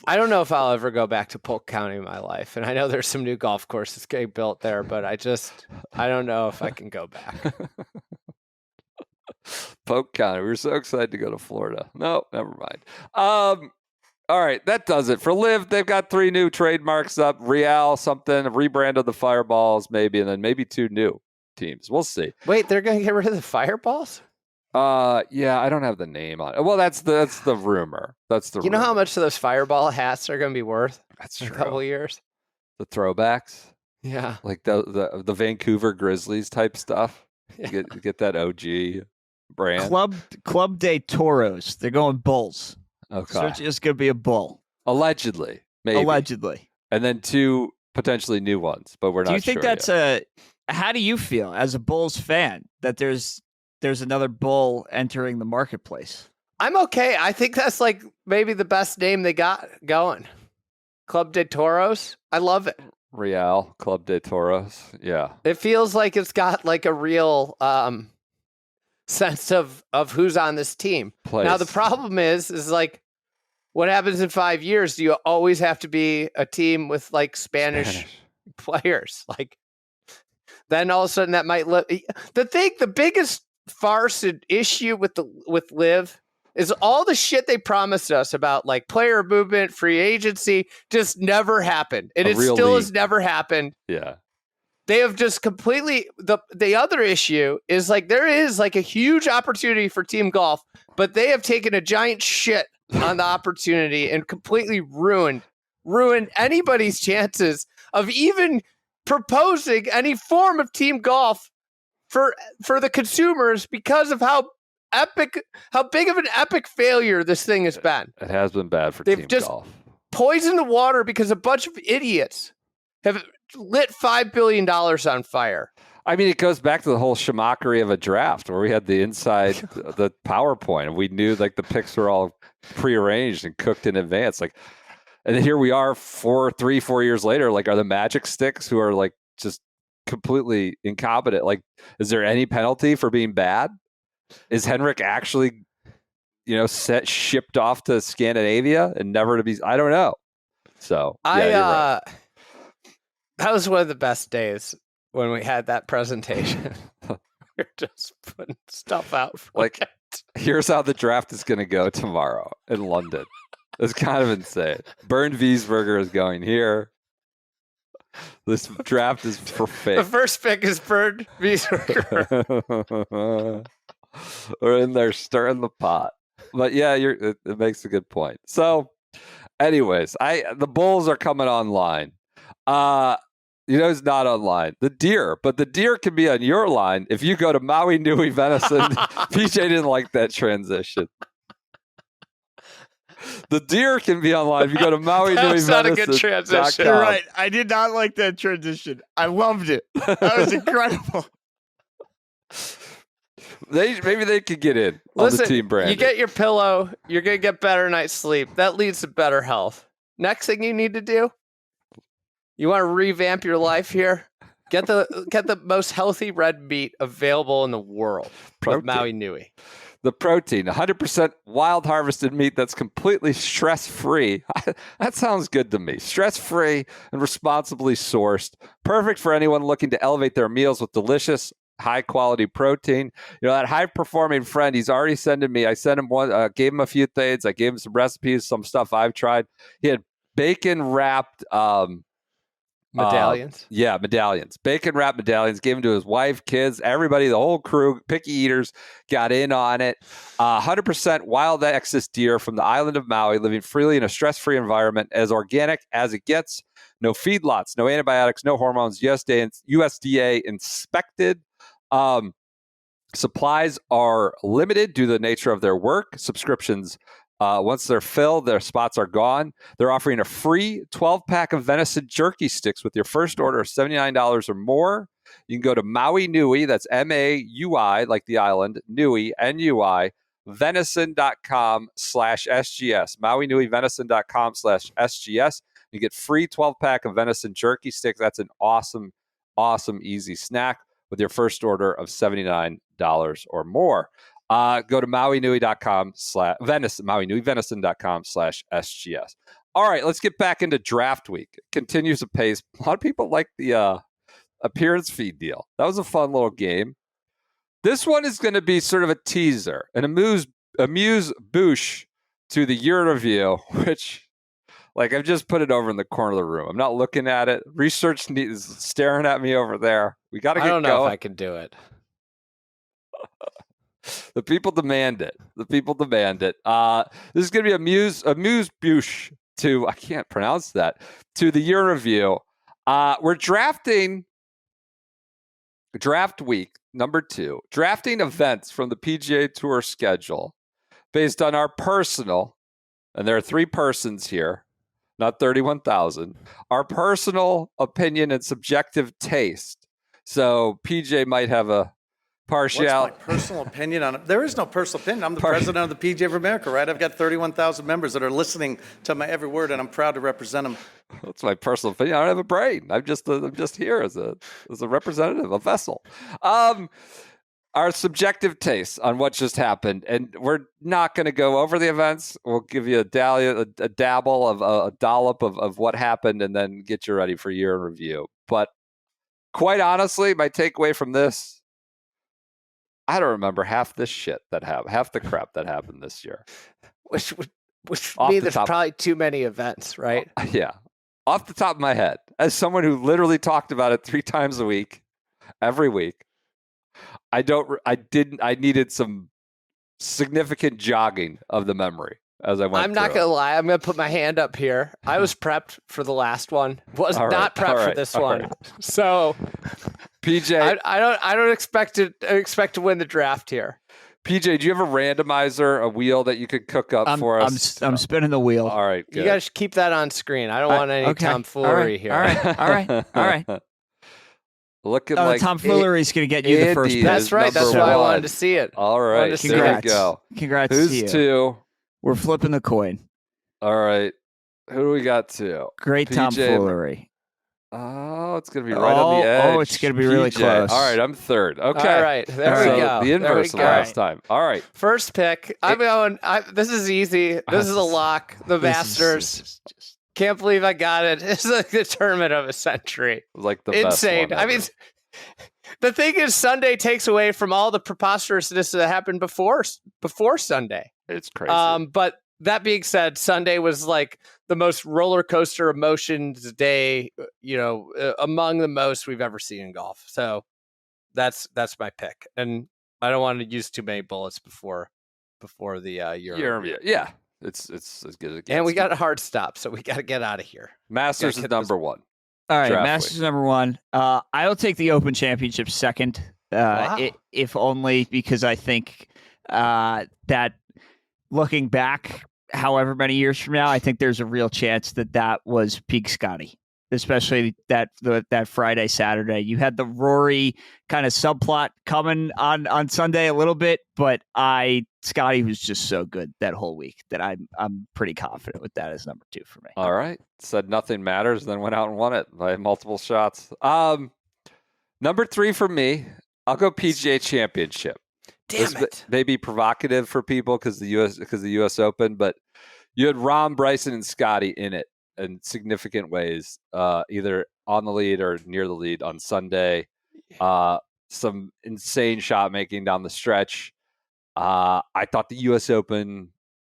[SPEAKER 2] I don't know if I'll ever go back to Polk County in my life. And I know there's some new golf courses getting built there, but I don't know if I can go back.
[SPEAKER 1] Polk County. We were so excited to go to Florida. No, never mind. All right, that does it. For LIV, they've got 3 new trademarks up. Real, something, a rebrand of the Fireballs, maybe, and then maybe 2 new teams. We'll see.
[SPEAKER 2] Wait, they're going to get rid of the Fireballs?
[SPEAKER 1] Yeah, I don't have the name on it. Well, that's the rumor. That's the.
[SPEAKER 2] You know how much those Fireball hats are going to be worth?
[SPEAKER 1] That's
[SPEAKER 2] in
[SPEAKER 1] true.
[SPEAKER 2] A couple of years.
[SPEAKER 1] The throwbacks.
[SPEAKER 2] Yeah,
[SPEAKER 1] like the Vancouver Grizzlies type stuff. Yeah. Get that OG brand.
[SPEAKER 3] Club de Toros. They're going Bulls.
[SPEAKER 1] Okay.
[SPEAKER 3] So it's just going to be a bull.
[SPEAKER 1] Allegedly, maybe.
[SPEAKER 3] Allegedly.
[SPEAKER 1] And then 2 potentially new ones, but we're not sure.
[SPEAKER 3] Do you think that's
[SPEAKER 1] yet.
[SPEAKER 3] How do you feel as a Bulls fan that there's another bull entering the marketplace?
[SPEAKER 2] I'm okay. I think that's like maybe the best name they got going. Club de Toros. I love it.
[SPEAKER 1] Real Club de Toros. Yeah.
[SPEAKER 2] It feels like it's got like a real sense of who's on this team.
[SPEAKER 1] Place.
[SPEAKER 2] Now the problem is like What happens in 5 years? Do you always have to be a team with like Spanish. players? Like, then all of a sudden that might the biggest farce and issue with LIV is all the shit they promised us about like player movement, free agency just never happened. And it still has never happened.
[SPEAKER 1] Yeah.
[SPEAKER 2] They have just completely the other issue is like there is like a huge opportunity for team golf, but they have taken a giant shit on the opportunity and completely ruined anybody's chances of even proposing any form of team golf for the consumers because of how big of an epic failure this thing has been.
[SPEAKER 1] It has been bad for
[SPEAKER 2] They've
[SPEAKER 1] team
[SPEAKER 2] just
[SPEAKER 1] golf.
[SPEAKER 2] Poisoned the water because a bunch of idiots have lit $5 billion on fire.
[SPEAKER 1] I mean, it goes back to the whole schmockery of a draft where we had the inside, the PowerPoint, and we knew like the picks were all prearranged and cooked in advance. Like, and here we are 4 years later. Like, are the Magic Sticks who are like just completely incompetent? Is there any penalty for being bad? Is Henrik actually, shipped off to Scandinavia and never to be? I don't know. So right.
[SPEAKER 2] That was one of the best days when we had that presentation. We're just putting stuff out.
[SPEAKER 1] Here's how the draft is going to go tomorrow in London. It's kind of insane. Bernd Wiesberger is going here. This draft is for fake.
[SPEAKER 2] The first pick is Bernd Wiesberger.
[SPEAKER 1] We're in there stirring the pot. But yeah, it makes a good point. So, anyways, the bulls are coming online. It's not online. The deer, but the deer can be on your line if you go to Maui Nui venison. PJ didn't like that transition. The deer can be online if you go to Maui Nui venison.
[SPEAKER 2] That's not a good transition.
[SPEAKER 3] You're right. I did not like that transition. I loved it. That was incredible.
[SPEAKER 1] Maybe they could get in on the team brand.
[SPEAKER 2] You get your pillow, you're going to get better night's sleep. That leads to better health. Next thing you need to do, you want to revamp your life here? Get the most healthy red meat available in the world with Maui Nui.
[SPEAKER 1] The protein, 100% wild harvested meat that's completely stress-free. That sounds good to me. Stress-free and responsibly sourced. Perfect for anyone looking to elevate their meals with delicious, high-quality protein. That high-performing friend, he's already sending me. I sent him one, gave him a few things. I gave him some recipes, some stuff I've tried. He had bacon-wrapped
[SPEAKER 2] medallions.
[SPEAKER 1] Medallions. Bacon wrapped medallions. Gave them to his wife, kids, everybody, the whole crew. Picky eaters got in on it. 100% wild access deer from the island of Maui, living freely in a stress-free environment, as organic as it gets. No feedlots, no antibiotics, no hormones. USDA inspected. Supplies are limited due to the nature of their work. Subscriptions, once they're filled, their spots are gone. They're offering a free 12-pack of venison jerky sticks with your first order of $79 or more. You can go to Maui Nui, that's MAUI, like the island, Nui, NUI, venison.com/SGS. Maui Nui, venison.com/SGS. You get free 12-pack of venison jerky sticks. That's an awesome, awesome, easy snack with your first order of $79 or more. Go to MauiNui.com/venison.com/SGS. All right, let's get back into draft week. It continues apace. A lot of people like the appearance feed deal. That was a fun little game. This one is going to be sort of a teaser, an amuse-bouche to the year in review, which, I've just put it over in the corner of the room. I'm not looking at it. Research is staring at me over there. We got to get going.
[SPEAKER 2] I don't know if I can do it.
[SPEAKER 1] The people demand it. This is going to be amuse-bouche to, I can't pronounce that, to the year in review. We're drafting draft week number 2, drafting events from the PGA Tour schedule based on our personal, and there are 3 persons here, not 31,000, our personal opinion and subjective taste. So PJ might have a partiality.
[SPEAKER 4] What's my personal opinion on it? There is no personal opinion. I'm the president of the PGA of America, right? I've got 31,000 members that are listening to my every word, and I'm proud to represent them.
[SPEAKER 1] That's my personal opinion. I don't have a brain. I'm just here as a representative, a vessel. our subjective tastes on what just happened, and we're not going to go over the events. We'll give you a dabble of a dollop of what happened, and then get you ready for year in review. But quite honestly, my takeaway from this, I don't remember half this shit that happened, half the crap that happened this year.
[SPEAKER 2] Which would
[SPEAKER 1] Off
[SPEAKER 2] mean
[SPEAKER 1] the
[SPEAKER 2] there's
[SPEAKER 1] top-
[SPEAKER 2] probably too many events, right?
[SPEAKER 1] Yeah. Off the top of my head, as someone who literally talked about it 3 times a week, every week, I needed some significant jogging of the memory as I went
[SPEAKER 2] I'm not
[SPEAKER 1] through
[SPEAKER 2] going
[SPEAKER 1] it.
[SPEAKER 2] to lie. I'm going to put my hand up here. I was prepped for the last one. Was
[SPEAKER 1] All right,
[SPEAKER 2] not prepped
[SPEAKER 1] all
[SPEAKER 2] for
[SPEAKER 1] right,
[SPEAKER 2] this
[SPEAKER 1] all
[SPEAKER 2] one.
[SPEAKER 1] right.
[SPEAKER 2] So
[SPEAKER 1] PJ,
[SPEAKER 2] I don't expect to win the draft here.
[SPEAKER 1] PJ, do you have a randomizer, a wheel that you could cook up for us?
[SPEAKER 3] I'm spinning the wheel.
[SPEAKER 1] All right, good.
[SPEAKER 2] You guys keep that on screen. I don't want any
[SPEAKER 3] okay.
[SPEAKER 2] tomfoolery here.
[SPEAKER 3] All right.
[SPEAKER 1] Looking
[SPEAKER 3] Oh,
[SPEAKER 1] like
[SPEAKER 3] tomfoolery is going to get you the first
[SPEAKER 1] Andy
[SPEAKER 3] pick.
[SPEAKER 1] is
[SPEAKER 2] That's right. That's
[SPEAKER 1] number
[SPEAKER 2] why I
[SPEAKER 1] one.
[SPEAKER 2] wanted to see it.
[SPEAKER 1] All
[SPEAKER 2] Wanted
[SPEAKER 1] right,
[SPEAKER 2] to see
[SPEAKER 1] there we
[SPEAKER 2] it.
[SPEAKER 1] go.
[SPEAKER 3] Congrats to
[SPEAKER 1] Who's
[SPEAKER 3] you.
[SPEAKER 1] 2?
[SPEAKER 3] We're flipping the coin.
[SPEAKER 1] All right. Who do we got 2?
[SPEAKER 3] Great
[SPEAKER 1] PJ.
[SPEAKER 3] tomfoolery.
[SPEAKER 1] Oh, it's going to be right on the edge.
[SPEAKER 3] Oh, it's going to be really
[SPEAKER 1] PJ.
[SPEAKER 3] close.
[SPEAKER 1] All right, I'm 3rd. Okay.
[SPEAKER 2] All right. There
[SPEAKER 1] So
[SPEAKER 2] we go.
[SPEAKER 1] the
[SPEAKER 2] There
[SPEAKER 1] inverse
[SPEAKER 2] we
[SPEAKER 1] of
[SPEAKER 2] go.
[SPEAKER 1] last time. All right.
[SPEAKER 2] First pick. I'm going. This is easy. This is a lock. The
[SPEAKER 3] This
[SPEAKER 2] Masters.
[SPEAKER 3] is just-
[SPEAKER 2] Can't believe I got it. It's like the tournament of a century.
[SPEAKER 1] Like the
[SPEAKER 2] Insane.
[SPEAKER 1] best one
[SPEAKER 2] I mean,
[SPEAKER 1] ever.
[SPEAKER 2] the thing is, Sunday takes away from all the preposterousness that happened before Sunday.
[SPEAKER 1] It's crazy.
[SPEAKER 2] But that being said, Sunday was like the most roller coaster emotions day, among the most we've ever seen in golf. So that's my pick, and I don't want to use too many bullets before the year.
[SPEAKER 1] Yeah. It's as good as it gets.
[SPEAKER 2] And we got a hard stop, so we got to get out of here.
[SPEAKER 1] Masters
[SPEAKER 2] gotta
[SPEAKER 1] is
[SPEAKER 2] hit this-
[SPEAKER 1] number 1.
[SPEAKER 3] All right,
[SPEAKER 1] Draft
[SPEAKER 3] Masters
[SPEAKER 1] week.
[SPEAKER 3] number 1. I'll take the Open Championship second,
[SPEAKER 2] Wow.
[SPEAKER 3] if only because I think that looking back, however many years from now, I think there's a real chance that was peak Scotty, especially that Friday, Saturday. You had the Rory kind of subplot coming on Sunday a little bit, but Scotty was just so good that whole week that I'm pretty confident with that as number 2 for me.
[SPEAKER 1] All right. Said nothing matters, then went out and won it by multiple shots. Number 3 for me, I'll go PGA Championship.
[SPEAKER 2] Damn it.
[SPEAKER 1] May be provocative for people because the U.S. Open, but you had Rahm, Bryson, and Scotty in it in significant ways, either on the lead or near the lead on Sunday. Some insane shot making down the stretch. I thought the U.S. Open,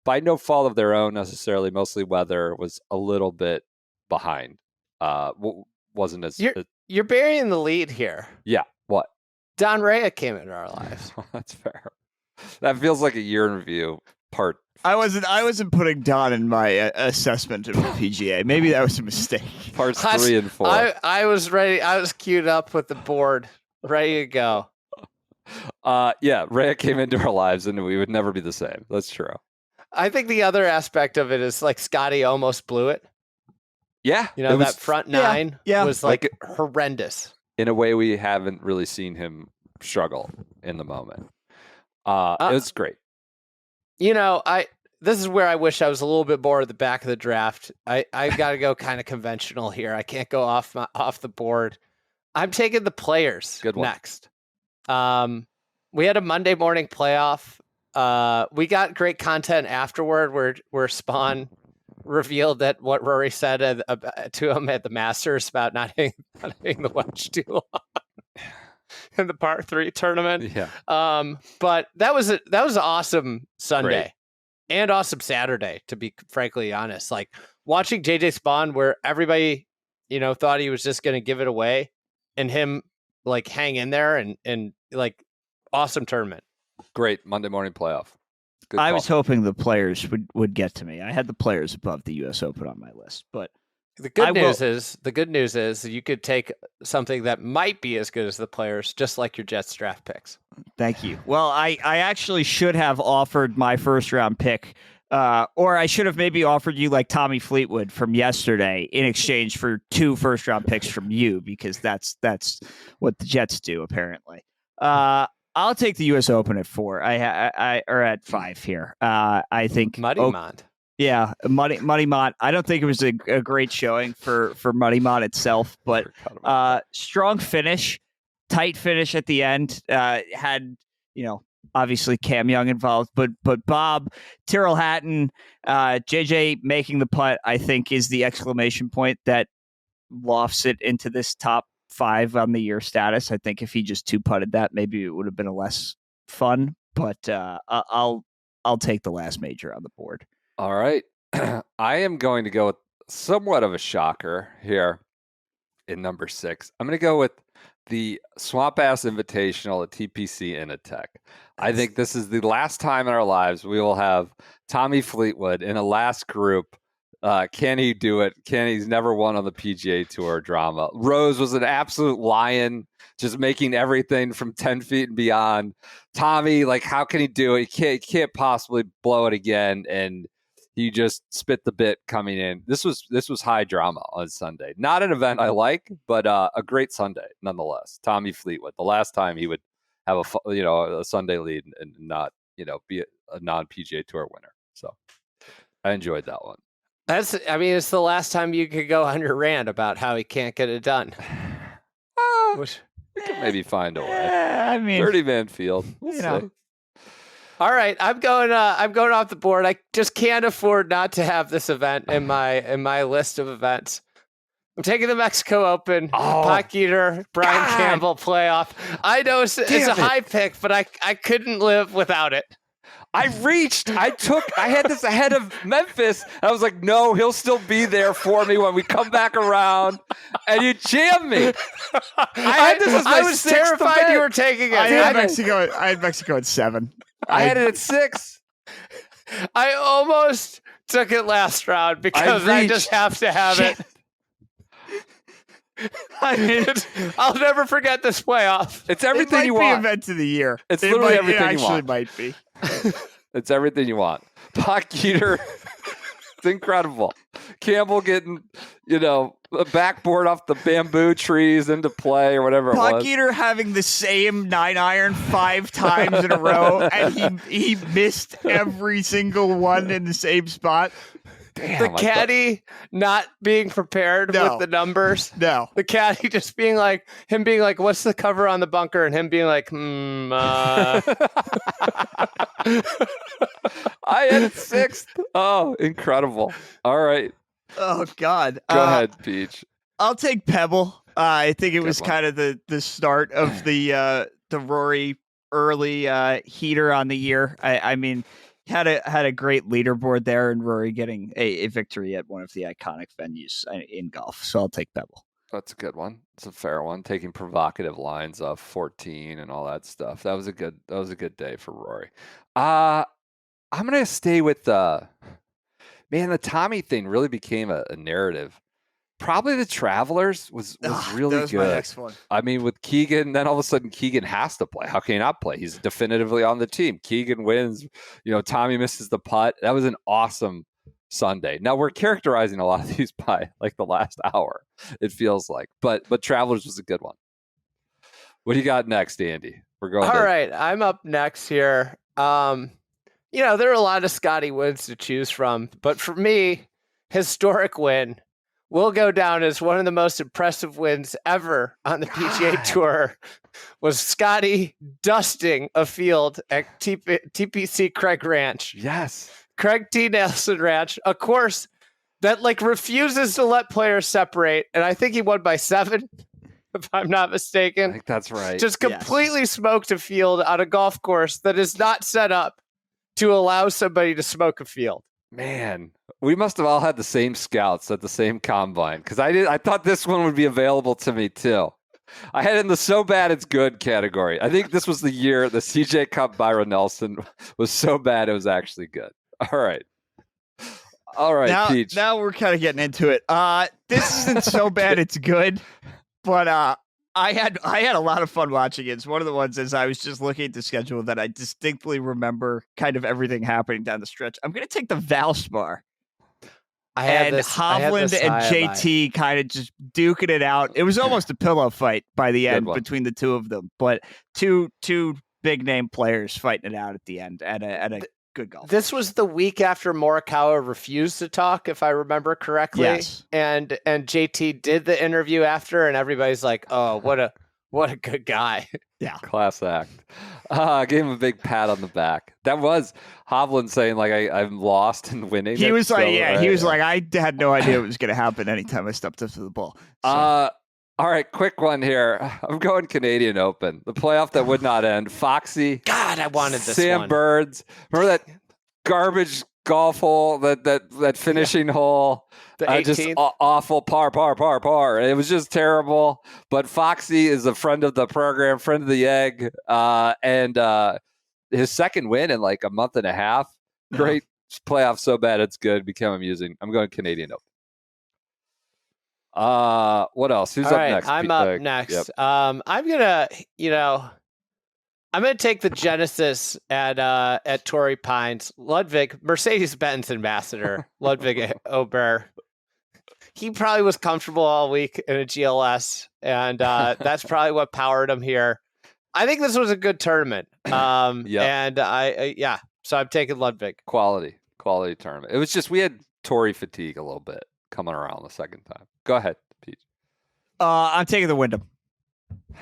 [SPEAKER 1] by no fault of their own necessarily, mostly weather, was a little bit behind. Wasn't as
[SPEAKER 2] You're burying the lead here.
[SPEAKER 1] yeah. What?
[SPEAKER 2] Don Rea came into our lives.
[SPEAKER 1] That's fair. That feels like a year in review part.
[SPEAKER 3] I wasn't putting Don in my assessment of the PGA. Maybe that was a mistake.
[SPEAKER 1] Parts 3 and 4.
[SPEAKER 2] I was ready. I was queued up with the board, ready to go.
[SPEAKER 1] Yeah, Rhea came into our lives and we would never be the same. That's true.
[SPEAKER 2] I think the other aspect of it is like Scotty almost blew it.
[SPEAKER 1] Yeah.
[SPEAKER 2] You know,
[SPEAKER 1] it was,
[SPEAKER 2] that front 9
[SPEAKER 3] yeah.
[SPEAKER 2] was like horrendous.
[SPEAKER 1] in a way we haven't really seen him struggle in the moment. It was great.
[SPEAKER 2] You know, this is where I wish I was a little bit more at the back of the draft. I got to go kind of conventional here. I can't go off the board. I'm taking the players
[SPEAKER 1] Good one.
[SPEAKER 2] next. We had a Monday morning playoff. We got great content afterward where Spaun revealed that what Rory said to him at the Masters about not hitting the wedge too long in the par 3 tournament.
[SPEAKER 1] Yeah.
[SPEAKER 2] But that was an awesome Sunday.
[SPEAKER 1] Great.
[SPEAKER 2] And awesome Saturday, to be frankly honest. Like watching JJ Spaun, where everybody, thought he was just going to give it away, and him like hang in there and like awesome tournament.
[SPEAKER 1] Great Monday morning playoff. Good
[SPEAKER 3] I
[SPEAKER 1] call.
[SPEAKER 3] was hoping the players would get to me. I had the players above the U.S. Open on my list, but
[SPEAKER 2] The good news is you could take something that might be as good as the players, just like your Jets draft picks.
[SPEAKER 3] thank you. Well, I actually should have offered my first round pick, or I should have maybe offered you like Tommy Fleetwood from yesterday in exchange for 2 first round picks from you, because that's what the Jets do apparently. I'll take the U.S. Open at 4. I or at 5 here. I think
[SPEAKER 2] Muddy Mont.
[SPEAKER 3] Yeah, Muddy Mont. I don't think it was a great showing for Muddy Mont itself, but strong finish, tight finish at the end. Had obviously Cam Young involved, but Bob, Tyrrell Hatton, JJ making the putt, I think is the exclamation point that lofts it into this top 5 on the year status. I think if he just 2-putted that, maybe it would have been a less fun, but I'll take the last major on the board.
[SPEAKER 1] All right. I am going to go with somewhat of a shocker here in number 6. I'm going to go with the Swamp Ass Invitational at TPC Initech. I think this is the last time in our lives we will have Tommy Fleetwood in a last group. Can he do it? He's never won on the PGA Tour drama. Rose was an absolute lion, just making everything from 10 feet and beyond. Tommy, like, how can he do it? He can't possibly blow it again. And he just spit the bit coming in. This was high drama on Sunday. Not an event I like, but a great Sunday nonetheless. Tommy Fleetwood, the last time he would have a Sunday lead and not be a non-PGA Tour winner. So I enjoyed that one.
[SPEAKER 2] It's the last time you could go on your rant about how he can't get it done.
[SPEAKER 1] We could maybe find a way. 30-man field. We'll see.
[SPEAKER 2] All right, I'm going off the board. I just can't afford not to have this event in my list of events. I'm taking the Mexico Open, Pot Eater, Brian Campbell playoff. I know it's a high pick, but I couldn't live without it.
[SPEAKER 1] I had this ahead of Memphis. I was like, no, he'll still be there for me when we come back around. And you jammed me.
[SPEAKER 2] I was terrified event. You were taking it.
[SPEAKER 3] I had Mexico at 7.
[SPEAKER 1] I had it at 6.
[SPEAKER 2] I almost took it last round because I just have to have it. I'll never forget this playoff.
[SPEAKER 1] It's everything you want.
[SPEAKER 3] Event of the year.
[SPEAKER 1] It's literally everything you want.
[SPEAKER 3] It might be.
[SPEAKER 1] It's everything you want. Potkeeter. It's incredible. Campbell getting, a backboard off the bamboo trees into play or whatever it was.
[SPEAKER 3] Potkeeter having the same 9-iron 5 times in a row, and he missed every single one in the same spot.
[SPEAKER 1] Damn,
[SPEAKER 2] the caddy not being prepared with the numbers.
[SPEAKER 3] No.
[SPEAKER 2] The caddy just being like, what's the cover on the bunker? And him being like,
[SPEAKER 1] I had it 6th. Oh, incredible. All right.
[SPEAKER 3] Oh, God.
[SPEAKER 1] Go ahead, Peach.
[SPEAKER 3] I'll take Pebble. I think it was kind of the start of the Rory early heater on the year. I mean, had a great leaderboard there, and Rory getting a victory at one of the iconic venues in golf. So I'll take Pebble.
[SPEAKER 1] That's a good one. It's a fair one. Taking provocative lines off 14 and all that stuff. That was a good day for Rory. I'm gonna stay with the Tommy thing really became a narrative. Probably the Travelers was really good.
[SPEAKER 3] My next one.
[SPEAKER 1] I mean, with Keegan, then all of a sudden Keegan has to play. How can he not play? He's definitively on the team. Keegan wins. Tommy misses the putt. That was an awesome Sunday. Now we're characterizing a lot of these by like the last hour. It feels like, but Travelers was a good one. What do you got next, Andy? We're going.
[SPEAKER 2] All right, I'm up next here. There are a lot of Scotty wins to choose from, but for me, historic win will go down as one of the most impressive wins ever on the PGA Tour was Scotty dusting a field at TPC Craig Ranch.
[SPEAKER 1] Yes.
[SPEAKER 2] Craig T. Nelson Ranch, a course that refuses to let players separate. And I think he won by 7, if I'm not mistaken.
[SPEAKER 1] I think that's right.
[SPEAKER 2] Just completely smoked a field on a golf course that is not set up to allow somebody to smoke a field.
[SPEAKER 1] Man, we must have all had the same scouts at the same combine because I thought this one would be available to me too. I had it in the so bad it's good category. I think this was the year the CJ Cup Byron Nelson was so bad it was actually good. All right, Peach.
[SPEAKER 3] Now we're kind of getting into it. This isn't so bad it's good, but I had a lot of fun watching it. It's one of the ones as I was just looking at the schedule that I distinctly remember kind of everything happening down the stretch. I'm going to take the Valspar. Hovland and JT kind of just duking it out. It was almost a pillow fight by the end between the two of them, but two big name players fighting it out at the end at a good golf.
[SPEAKER 2] This was the week after Morikawa refused to talk, if I remember correctly.
[SPEAKER 3] Yes.
[SPEAKER 2] And JT did the interview after, and everybody's like, "Oh, what What a good guy.
[SPEAKER 1] Class act. I gave him a big pat on the back. That was Hovland saying like I'm lost and winning.
[SPEAKER 3] He was like, he was
[SPEAKER 1] right.
[SPEAKER 3] like, I had no idea it was going to happen anytime I stepped up to the ball. So.
[SPEAKER 1] All right, quick one here. I'm going Canadian Open, the playoff that would not end. Foxy,
[SPEAKER 2] God, I wanted this
[SPEAKER 1] Sam
[SPEAKER 2] one.
[SPEAKER 1] Birds. Remember that garbage golf hole, that finishing hole?
[SPEAKER 2] The
[SPEAKER 1] Just
[SPEAKER 2] 18th?
[SPEAKER 1] awful par. It was just terrible. But Foxy is a friend of the program, friend of the egg, and his second win in like a month and a half. Great playoff, so bad it's good. Became amusing. I'm going Canadian Open. What else? Who's
[SPEAKER 2] All
[SPEAKER 1] up
[SPEAKER 2] right,
[SPEAKER 1] next?
[SPEAKER 2] I'm up next.
[SPEAKER 1] Yep.
[SPEAKER 2] I'm gonna take the Genesis at Torrey Pines. Ludwig, Mercedes-Benz ambassador, Ludwig Aubert. He probably was comfortable all week in a GLS, and that's probably what powered him here. I think this was a good tournament. And so I'm taking Ludwig.
[SPEAKER 1] Quality tournament. It was just we had Tory fatigue a little bit coming around the second time. Go ahead, Pete.
[SPEAKER 3] I'm taking the Wyndham.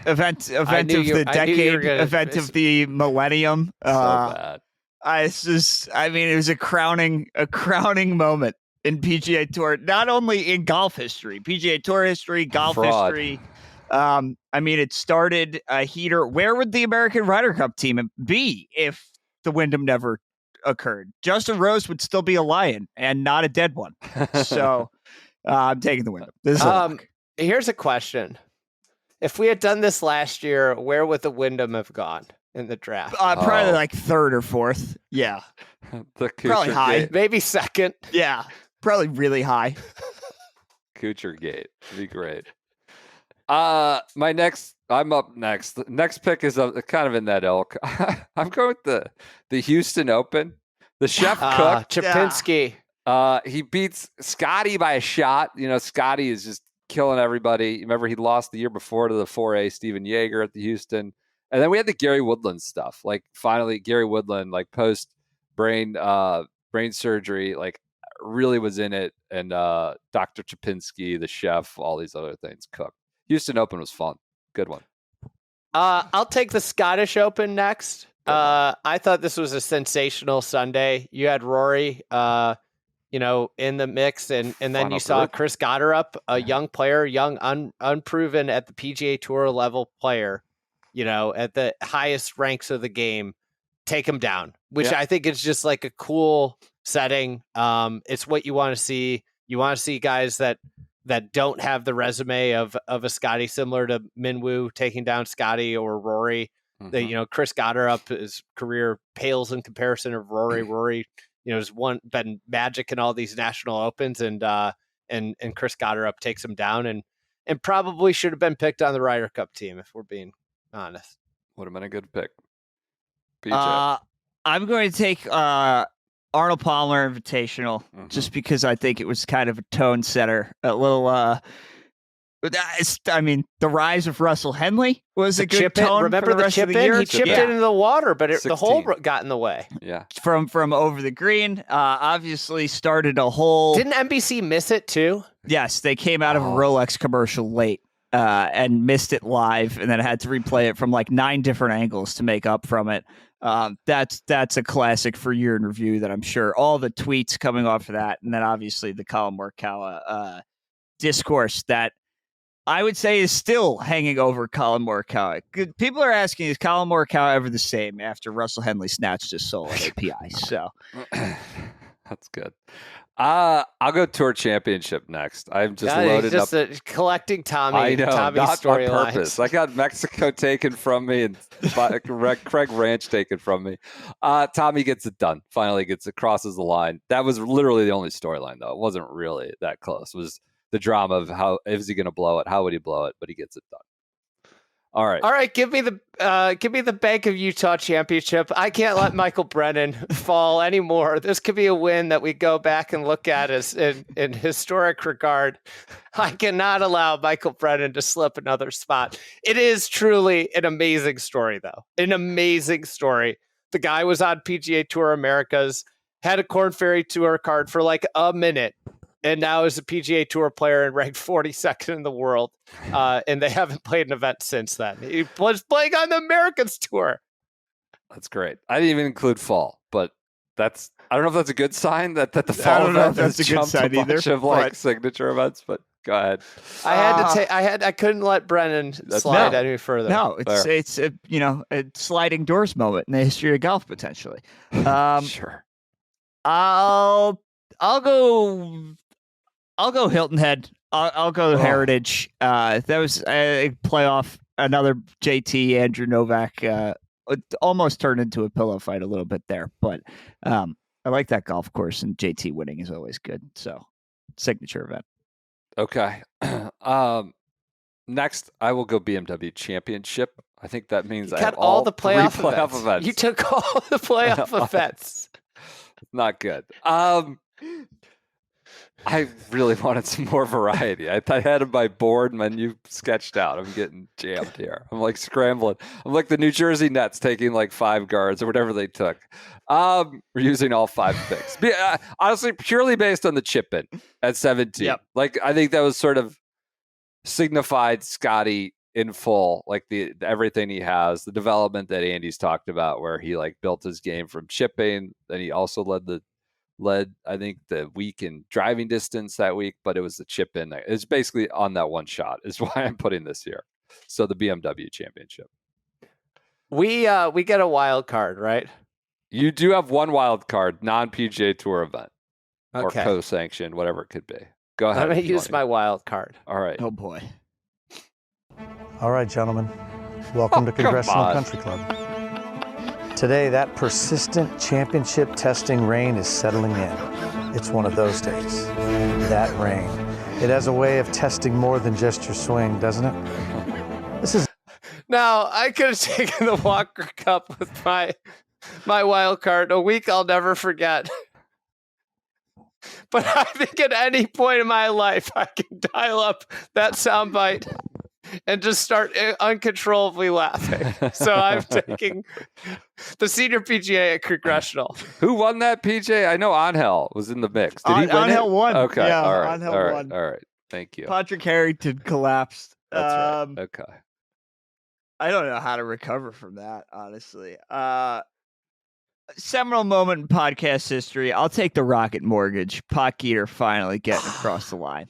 [SPEAKER 3] Event of the decade, event of the millennium.
[SPEAKER 1] So bad.
[SPEAKER 3] It was a crowning moment in PGA Tour, not only in golf history, PGA Tour history, golf history. It started a heater. Where would the American Ryder Cup team be if the Wyndham never occurred? Justin Rose would still be a lion and not a dead one. So I'm taking the Wyndham. This is
[SPEAKER 2] here's a question. If we had done this last year, where would the Wyndham have gone in the draft?
[SPEAKER 3] Probably like third or fourth. Yeah. Probably high.
[SPEAKER 1] Gate.
[SPEAKER 2] Maybe second.
[SPEAKER 3] Yeah. Probably really high.
[SPEAKER 1] Kuchar Gate. It'd be great. I'm up next. The next pick is kind of in that ilk. I'm going with the Houston Open. The chef cook.
[SPEAKER 2] Chapinski.
[SPEAKER 1] He beats Scotty by a shot. Scotty is just killing everybody. Remember, he lost the year before to the 4A Steven Yeager at the Houston. And then we had the Gary Woodland stuff. Like, finally, Gary Woodland, like, post brain surgery, like, really was in it. And Dr. Chapinski, the chef, all these other things, cooked. Houston Open was fun. Good one.
[SPEAKER 2] I'll take the Scottish Open next. I thought this was a sensational Sunday. You had Rory, in the mix, and then you saw Chris Gotterup, a young player, unproven at the PGA Tour level player, at the highest ranks of the game, take him down, which I think is just like a cool setting. It's what you want to see. You want to see guys that don't have the resume of a Scotty, similar to Minwoo taking down Scotty or Rory.
[SPEAKER 1] Mm-hmm.
[SPEAKER 2] Chris Gotterup, his career pales in comparison of Rory. Rory, has been magic in all these national opens, and Chris Gotterup takes him down, and probably should have been picked on the Ryder Cup team, if we're being honest.
[SPEAKER 1] Would have been a good pick. PJ.
[SPEAKER 3] I'm going to take Arnold Palmer Invitational, just because I think it was kind of a tone setter. A little, the rise of Russell Henley was a good tone.
[SPEAKER 2] Remember
[SPEAKER 3] for the rest
[SPEAKER 2] chip
[SPEAKER 3] of the year?
[SPEAKER 2] He chipped it into the water, but the hole got in the way.
[SPEAKER 1] Yeah,
[SPEAKER 3] from over the green. Obviously started a whole.
[SPEAKER 2] Didn't NBC miss it too?
[SPEAKER 3] Yes, they came out of a Rolex commercial late and missed it live, and then had to replay it from like 9 different angles to make up from it. That's a classic for year in review that I'm sure all the tweets coming off of that, and then obviously the Colin Morikawa discourse that I would say is still hanging over Colin Morikawa. People are asking, is Colin Morikawa ever the same after Russell Henley snatched his soul at API? So
[SPEAKER 1] that's good. I'll go Tour Championship next. I'm just loaded
[SPEAKER 2] just
[SPEAKER 1] up.
[SPEAKER 2] Collecting Tommy.
[SPEAKER 1] I know,
[SPEAKER 2] Tommy's
[SPEAKER 1] not on
[SPEAKER 2] storylines.
[SPEAKER 1] purpose. I got Mexico taken from me and Craig Ranch taken from me. Tommy gets it done. Finally crosses the line. That was literally the only storyline, though. It wasn't really that close. It was the drama of how is he going to blow it? How would he blow it? But he gets it done. All right.
[SPEAKER 2] Give me the Bank of Utah Championship. I can't let Michael Brennan fall anymore. This could be a win that we go back and look at as in historic regard. I cannot allow Michael Brennan to slip another spot. It is truly an amazing story, though. An amazing story. The guy was on PGA Tour Americas, had a Corn Ferry Tour card for like a minute, and now is a PGA Tour player and ranked 42nd in the world. And they haven't played an event since then. He was playing on the Americans Tour.
[SPEAKER 1] That's great. I didn't even include fall, but I don't know if that's a good sign that the
[SPEAKER 3] I
[SPEAKER 1] fall
[SPEAKER 3] don't know
[SPEAKER 1] event
[SPEAKER 3] if that's
[SPEAKER 1] has
[SPEAKER 3] a good
[SPEAKER 1] jumped
[SPEAKER 3] sign
[SPEAKER 1] a bunch
[SPEAKER 3] either,
[SPEAKER 1] of like
[SPEAKER 3] but-
[SPEAKER 1] signature events, but go ahead.
[SPEAKER 2] I had to take. I couldn't let Brennan slide
[SPEAKER 3] no.
[SPEAKER 2] any further.
[SPEAKER 3] No,
[SPEAKER 1] Fair.
[SPEAKER 3] it's a sliding doors moment in the history of golf potentially.
[SPEAKER 1] Sure.
[SPEAKER 3] I'll go Hilton Head. I'll go Heritage. That was a playoff. Another JT Andrew Novak. It almost turned into a pillow fight a little bit there, but I like that golf course, and JT winning is always good. So signature event.
[SPEAKER 1] Okay. Next, I will go BMW Championship. I think that means I
[SPEAKER 2] got
[SPEAKER 1] have
[SPEAKER 2] all the
[SPEAKER 1] three
[SPEAKER 2] playoff
[SPEAKER 1] playoff
[SPEAKER 2] events. You took all the playoff events.
[SPEAKER 1] Not good. I really wanted some more variety. I had my board menu sketched out. I'm getting jammed here. I'm like scrambling. I'm like the New Jersey Nets taking like 5 guards or whatever they took. We're using all 5 picks. Honestly, purely based on the chip in at 17.
[SPEAKER 3] Yep.
[SPEAKER 1] Like I think that was sort of signified Scotty in full, like the everything he has, the development that Andy's talked about, where he like built his game from chipping. Then he also led I think the week in driving distance that week, but it was the chip in. It's basically on that one shot is why I'm putting this here. So the BMW Championship.
[SPEAKER 2] We get a wild card, right?
[SPEAKER 1] You do have one wild card, non-PGA Tour event or
[SPEAKER 2] Okay.
[SPEAKER 1] co-sanctioned, whatever it could be. Go ahead.
[SPEAKER 2] I'm going
[SPEAKER 1] if
[SPEAKER 2] to
[SPEAKER 1] you
[SPEAKER 2] use
[SPEAKER 1] want
[SPEAKER 2] my wild card.
[SPEAKER 1] All right.
[SPEAKER 3] Oh boy.
[SPEAKER 5] All right, gentlemen. Welcome to
[SPEAKER 1] come
[SPEAKER 5] Congressional
[SPEAKER 1] on.
[SPEAKER 5] Country Club. Today, that persistent championship testing rain is settling in. It's one of those days. That rain. It has a way of testing more than just your swing, doesn't it? This is
[SPEAKER 2] Now, I could have taken the Walker Cup with my wild card, a week I'll never forget. But I think at any point in my life, I can dial up that soundbite and just start uncontrollably laughing. So I'm taking the senior PGA at Congressional.
[SPEAKER 1] Who won that, PJ? I know Angel was in the mix. Did he win
[SPEAKER 3] Angel
[SPEAKER 1] it?
[SPEAKER 3] won.
[SPEAKER 1] Okay.
[SPEAKER 3] Yeah,
[SPEAKER 1] all right.
[SPEAKER 3] Angel
[SPEAKER 1] all right.
[SPEAKER 3] won.
[SPEAKER 1] All right. Thank you.
[SPEAKER 3] Patrick Harrington collapsed.
[SPEAKER 1] That's right. Okay.
[SPEAKER 3] I don't know how to recover from that, honestly. Seminal moment in podcast history. I'll take the Rocket Mortgage. Potgeeter finally getting across the line.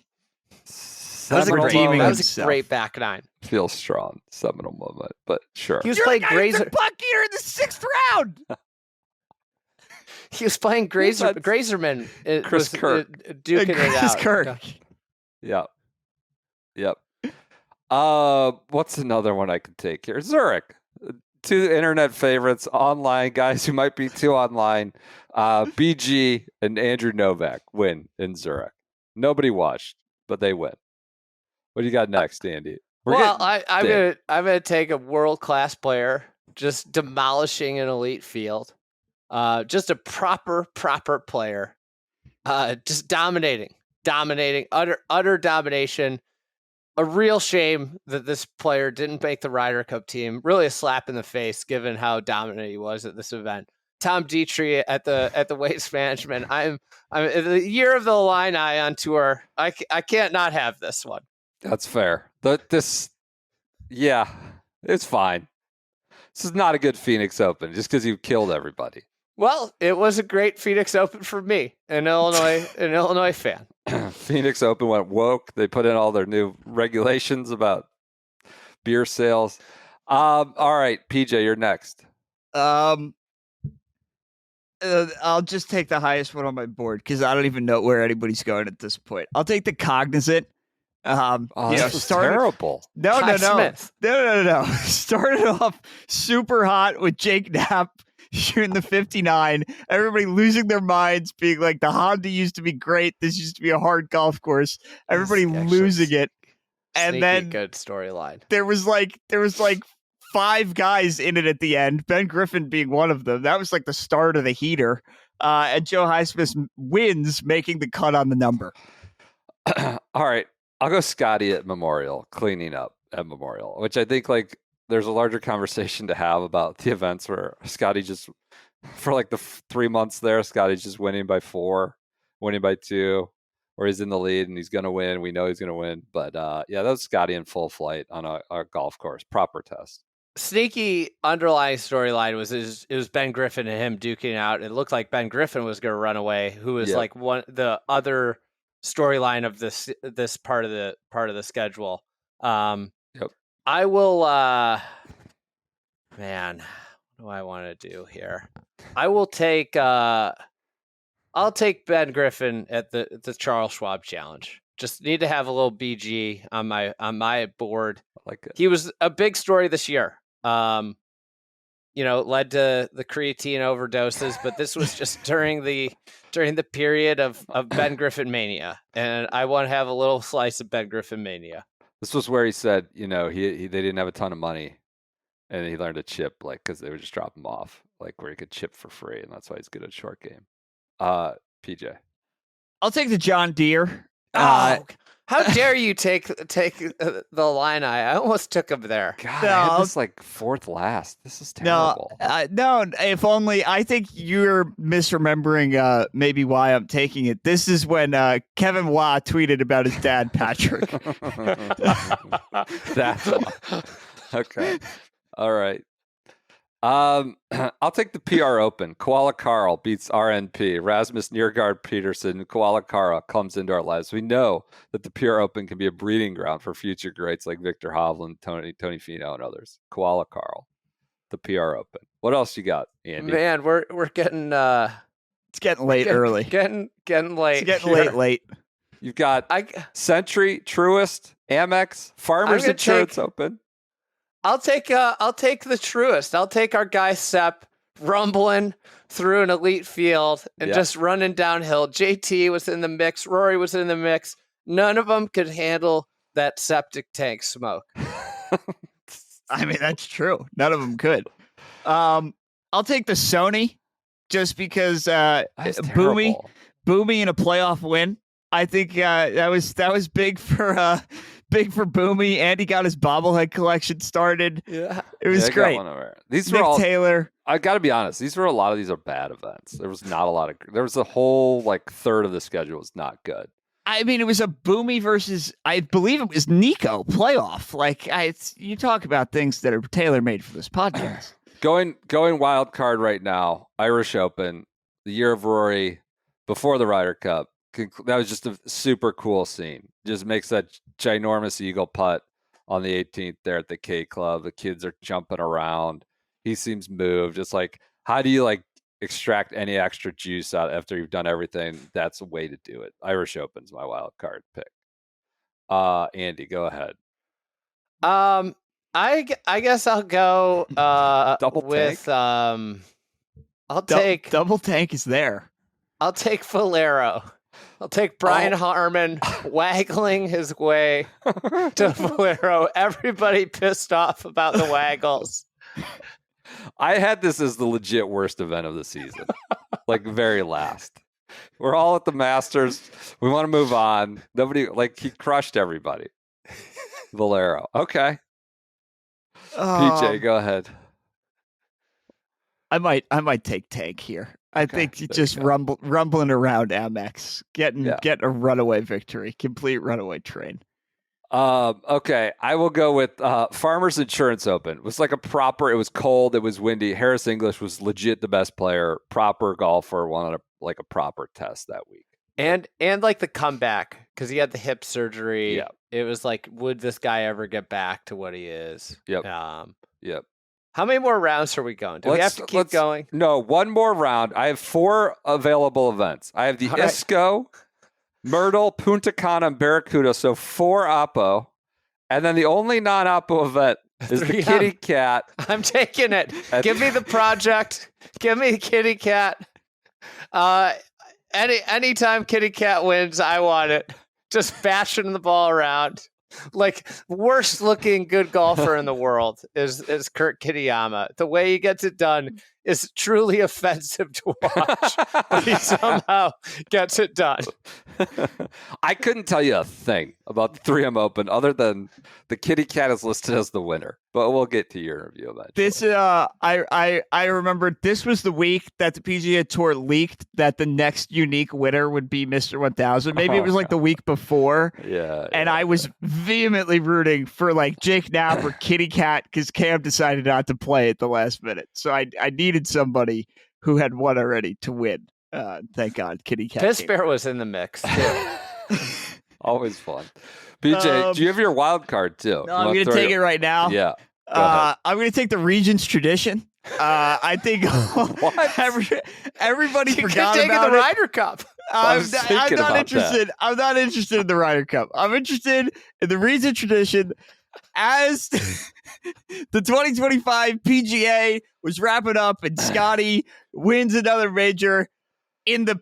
[SPEAKER 2] That was a
[SPEAKER 1] Seminal
[SPEAKER 2] great,
[SPEAKER 3] redeeming
[SPEAKER 1] moment.
[SPEAKER 2] that was a
[SPEAKER 3] himself.
[SPEAKER 2] great back nine.
[SPEAKER 1] Feels strong. Seminal moment, but sure.
[SPEAKER 2] He was
[SPEAKER 3] You're
[SPEAKER 2] playing
[SPEAKER 3] the guy who
[SPEAKER 2] Grazer.
[SPEAKER 3] took Potgeeter in the 6th round.
[SPEAKER 2] He was playing Grazer,
[SPEAKER 1] That's
[SPEAKER 2] Grazerman.
[SPEAKER 1] Chris Kirk.
[SPEAKER 2] Duking it
[SPEAKER 3] Chris
[SPEAKER 2] out.
[SPEAKER 3] Kirk.
[SPEAKER 1] Yep. Yep. What's another one I could take here? Zurich. 2 internet favorites, online guys who might be too online. BG and Andrew Novak win in Zurich. Nobody watched, but they win. What do you got next, Andy?
[SPEAKER 2] Well,
[SPEAKER 1] getting
[SPEAKER 2] I'm
[SPEAKER 1] big.
[SPEAKER 2] gonna take a world class player, just demolishing an elite field. Just a proper player. Just dominating, utter domination. A real shame that this player didn't make the Ryder Cup team. Really a slap in the face, given how dominant he was at this event. Tom Dietrich at the Waste Management. I'm the year of the Illini on tour. I can't not have this one.
[SPEAKER 1] That's fair. Yeah, it's fine. This is not a good Phoenix Open just because you killed everybody.
[SPEAKER 2] Well, it was a great Phoenix Open for me, an Illinois fan.
[SPEAKER 1] Phoenix Open went woke. They put in all their new regulations about beer sales. All right, PJ, you're next.
[SPEAKER 3] I'll just take the highest one on my board because I don't even know where anybody's going at this point. I'll take the Cognizant.
[SPEAKER 1] This was terrible.
[SPEAKER 3] No.
[SPEAKER 2] Todd Smith.
[SPEAKER 3] No. Started off super hot with Jake Knapp shooting the 59. Everybody losing their minds, being like, the Honda used to be great. This used to be a hard golf course. Everybody
[SPEAKER 2] This actually
[SPEAKER 3] losing it. And
[SPEAKER 2] Sneaky
[SPEAKER 3] then
[SPEAKER 2] good storyline.
[SPEAKER 3] there was like 5 guys in it at the end. Ben Griffin being one of them. That was like the start of the heater. And Joe Highsmith wins, making the cut on the number.
[SPEAKER 1] All right. I'll go Scotty at Memorial, cleaning up at Memorial, which I think like there's a larger conversation to have about the events where Scotty just, for like the 3 months there, Scotty's just winning by 4, winning by 2, where he's in the lead and he's going to win. We know he's going to win. But yeah, that was Scotty in full flight on a golf course, proper test.
[SPEAKER 2] Sneaky underlying storyline was it was Ben Griffin and him duking out. It looked like Ben Griffin was going to run away, who was like the other storyline of this part of the schedule. I will man, what do I want to do here? I will take I'll take Ben Griffin at the Charles Schwab Challenge. Just need to have a little BG on my board.
[SPEAKER 1] I like it.
[SPEAKER 2] He was a big story this year. Led to the creatine overdoses, but this was just during the period of Ben Griffin mania, and I want to have a little slice of Ben Griffin mania.
[SPEAKER 1] This was where he said, they didn't have a ton of money, and he learned to chip, like, because they would just drop him off, like where he could chip for free, and that's why he's good at short game. PJ,
[SPEAKER 3] I'll take the John Deere.
[SPEAKER 2] How dare you take the line? I almost took him there.
[SPEAKER 1] God, I had this like fourth last. This is terrible.
[SPEAKER 3] No, if only. I think you're misremembering maybe why I'm taking it. This is when Kevin Waugh tweeted about his dad, Patrick.
[SPEAKER 1] That's why. Okay. All right. I'll take the PR Open. Koala Carl beats RNP. Rasmus Niergaard Peterson. Koala Carl comes into our lives. We know that the PR Open can be a breeding ground for future greats like Victor Hovland, Tony Finau, and others. Koala Carl, the PR Open. What else you got, Andy?
[SPEAKER 2] Man, we're getting
[SPEAKER 3] it's getting late early.
[SPEAKER 2] Getting late.
[SPEAKER 3] It's getting late.
[SPEAKER 1] You've got Century, Truist, Amex, Farmers Insurance Open.
[SPEAKER 2] I'll take the Truist. I'll take our guy Sepp rumbling through an elite field and just running downhill. JT was in the mix. Rory was in the mix. None of them could handle that septic tank smoke.
[SPEAKER 3] I mean, that's true. None of them could. I'll take the Sony just because Boomy in a playoff win. I think that was big for Boomy. Andy got his bobblehead collection started. Yeah, it was great.
[SPEAKER 1] These
[SPEAKER 3] Nick
[SPEAKER 1] were all
[SPEAKER 3] Taylor.
[SPEAKER 1] I got to be honest. A lot of these are bad events. There was not a lot of. There was a whole third of the schedule was not good.
[SPEAKER 3] I mean, it was a Boomy versus, I believe it was Nico playoff. You talk about things that are tailor made for this podcast.
[SPEAKER 1] Going wild card right now. Irish Open, the year of Rory, before the Ryder Cup. That was just a super cool scene. Just makes that ginormous eagle putt on the 18th there at the K Club. The kids are jumping around. He seems moved. It's like, how do you extract any extra juice out after you've done everything? That's a way to do it. Irish Open's my wild card pick. Andy, go ahead.
[SPEAKER 2] I guess I'll go
[SPEAKER 1] double
[SPEAKER 2] with
[SPEAKER 1] tank?
[SPEAKER 2] I'll take
[SPEAKER 3] double tank is there.
[SPEAKER 2] I'll take Valero. I'll take Brian Harmon waggling his way to Valero. Everybody pissed off about the waggles.
[SPEAKER 1] I had this as the legit worst event of the season. Very last. We're all at the Masters. We want to move on. Nobody, he crushed everybody. Valero. Okay. PJ, go ahead.
[SPEAKER 3] I might take tank here. I think you just rumbling around Amex, getting a runaway victory, complete runaway train.
[SPEAKER 1] Okay, I will go with Farmers Insurance Open. It was it was cold, it was windy. Harris English was legit the best player, proper golfer, wanted a proper test that week.
[SPEAKER 2] And the comeback, because he had the hip surgery.
[SPEAKER 1] Yeah.
[SPEAKER 2] It was would this guy ever get back to what he is?
[SPEAKER 1] Yep.
[SPEAKER 2] Yep. How many more rounds are we going? Do we have to keep going?
[SPEAKER 1] No, one more round. I have 4 available events. I have the Isco, Myrtle, Punta Cana, and Barracuda, so 4 Oppo. And then the only non-Oppo event is the Kitty Cat.
[SPEAKER 2] I'm taking it. Give me the project. Give me the Kitty Cat. Anytime Kitty Cat wins, I want it. Just bashing the ball around. Worst looking good golfer in the world is Kurt Kitayama. The way he gets it done is truly offensive to watch, but he somehow gets it done.
[SPEAKER 1] I couldn't tell you a thing about the 3M Open other than the kitty cat is listed as the winner, but we'll get to your interview eventually.
[SPEAKER 3] This I remember this was the week that the PGA Tour leaked that the next unique winner would be Mr. 1000. Maybe it was like the week before.
[SPEAKER 1] Yeah.
[SPEAKER 3] And I was vehemently rooting for like Jake Knapp or Kitty Cat because Cam decided not to play at the last minute. So I needed somebody who had won already to win. Thank God, Kitty Cat.
[SPEAKER 2] Piss Bear was in the mix too.
[SPEAKER 1] Always fun. PJ, do you have your wild card too?
[SPEAKER 3] No, I'm going to take it right now.
[SPEAKER 1] Yeah.
[SPEAKER 3] I'm going to take the Regions tradition. I think everybody
[SPEAKER 2] You
[SPEAKER 3] forgot
[SPEAKER 2] could take
[SPEAKER 3] about
[SPEAKER 2] the
[SPEAKER 3] it.
[SPEAKER 2] Ryder Cup.
[SPEAKER 1] I
[SPEAKER 3] I'm
[SPEAKER 1] was
[SPEAKER 3] not
[SPEAKER 1] thinking about
[SPEAKER 3] interested. I'm not interested in the Ryder Cup. I'm interested in the Regions tradition as the 2025 PGA was wrapping up and Scotty wins another major in the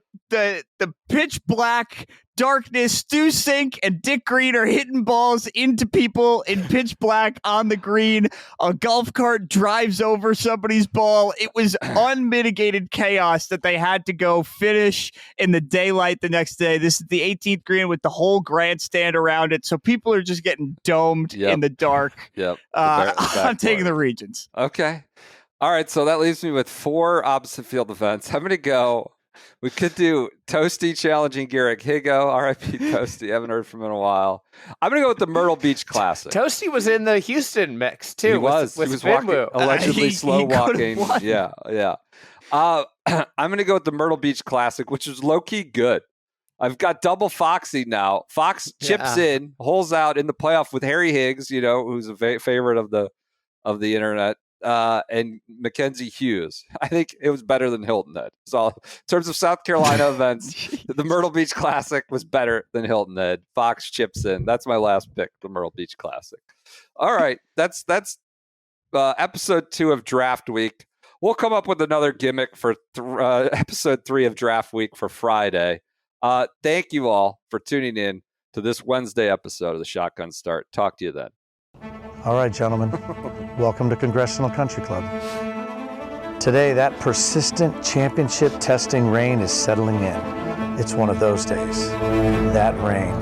[SPEAKER 3] pitch black darkness. Stu Cink and Dick Green are hitting balls into people in pitch black on the green. A golf cart drives over somebody's ball. It was unmitigated chaos that they had to go finish in the daylight the next day. This is the 18th green with the whole grandstand around it. So people are just getting domed in the dark.
[SPEAKER 1] Yep.
[SPEAKER 3] I'm taking the Regions.
[SPEAKER 1] Okay. All right. So that leaves me with 4 opposite field events. I'm going to go. We could do Toasty challenging Garrick Higo. R.I.P. Toasty. Haven't heard from him in a while. I'm going to go with the Myrtle Beach Classic.
[SPEAKER 2] Toasty was in the Houston mix too.
[SPEAKER 1] He was walking, allegedly slow walking. Yeah. I'm going to go with the Myrtle Beach Classic, which is low key good. I've got double Foxy now. Fox chips in, holes out in the playoff with Harry Higgs, who's a favorite of the internet. And Mackenzie Hughes. I think it was better than Hilton Head. So in terms of South Carolina events, the Myrtle Beach Classic was better than Hilton Head. Fox chips in. That's my last pick, the Myrtle Beach Classic. All right, that's episode 2 of Draft Week. We'll come up with another gimmick for episode 3 of Draft Week for Friday. Thank you all for tuning in to this Wednesday episode of the Shotgun Start. Talk to you then.
[SPEAKER 5] All right, gentlemen, welcome to Congressional Country Club. Today, that persistent championship testing rain is settling in. It's one of those days. That rain.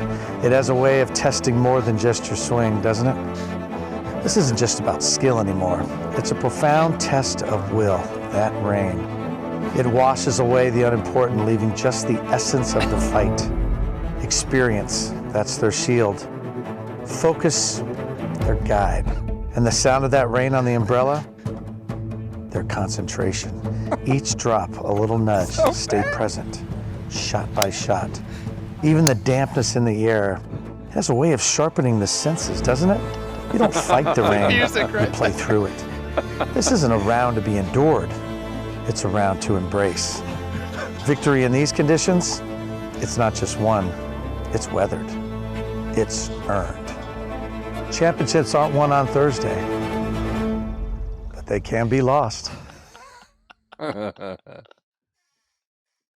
[SPEAKER 5] It has a way of testing more than just your swing, doesn't it? This isn't just about skill anymore. It's a profound test of will, that rain. It washes away the unimportant, leaving just the essence of the fight. Experience, that's their shield. Focus, their guide. And the sound of that rain on the umbrella, their concentration. Each drop, a little nudge, stay present, shot by shot. Even the dampness in the air has a way of sharpening the senses, doesn't it? You don't fight the rain, you play through it. This isn't a round to be endured, it's a round to embrace. Victory in these conditions, it's not just won, it's weathered, it's earned. Championships aren't won on Thursday, but they can be lost.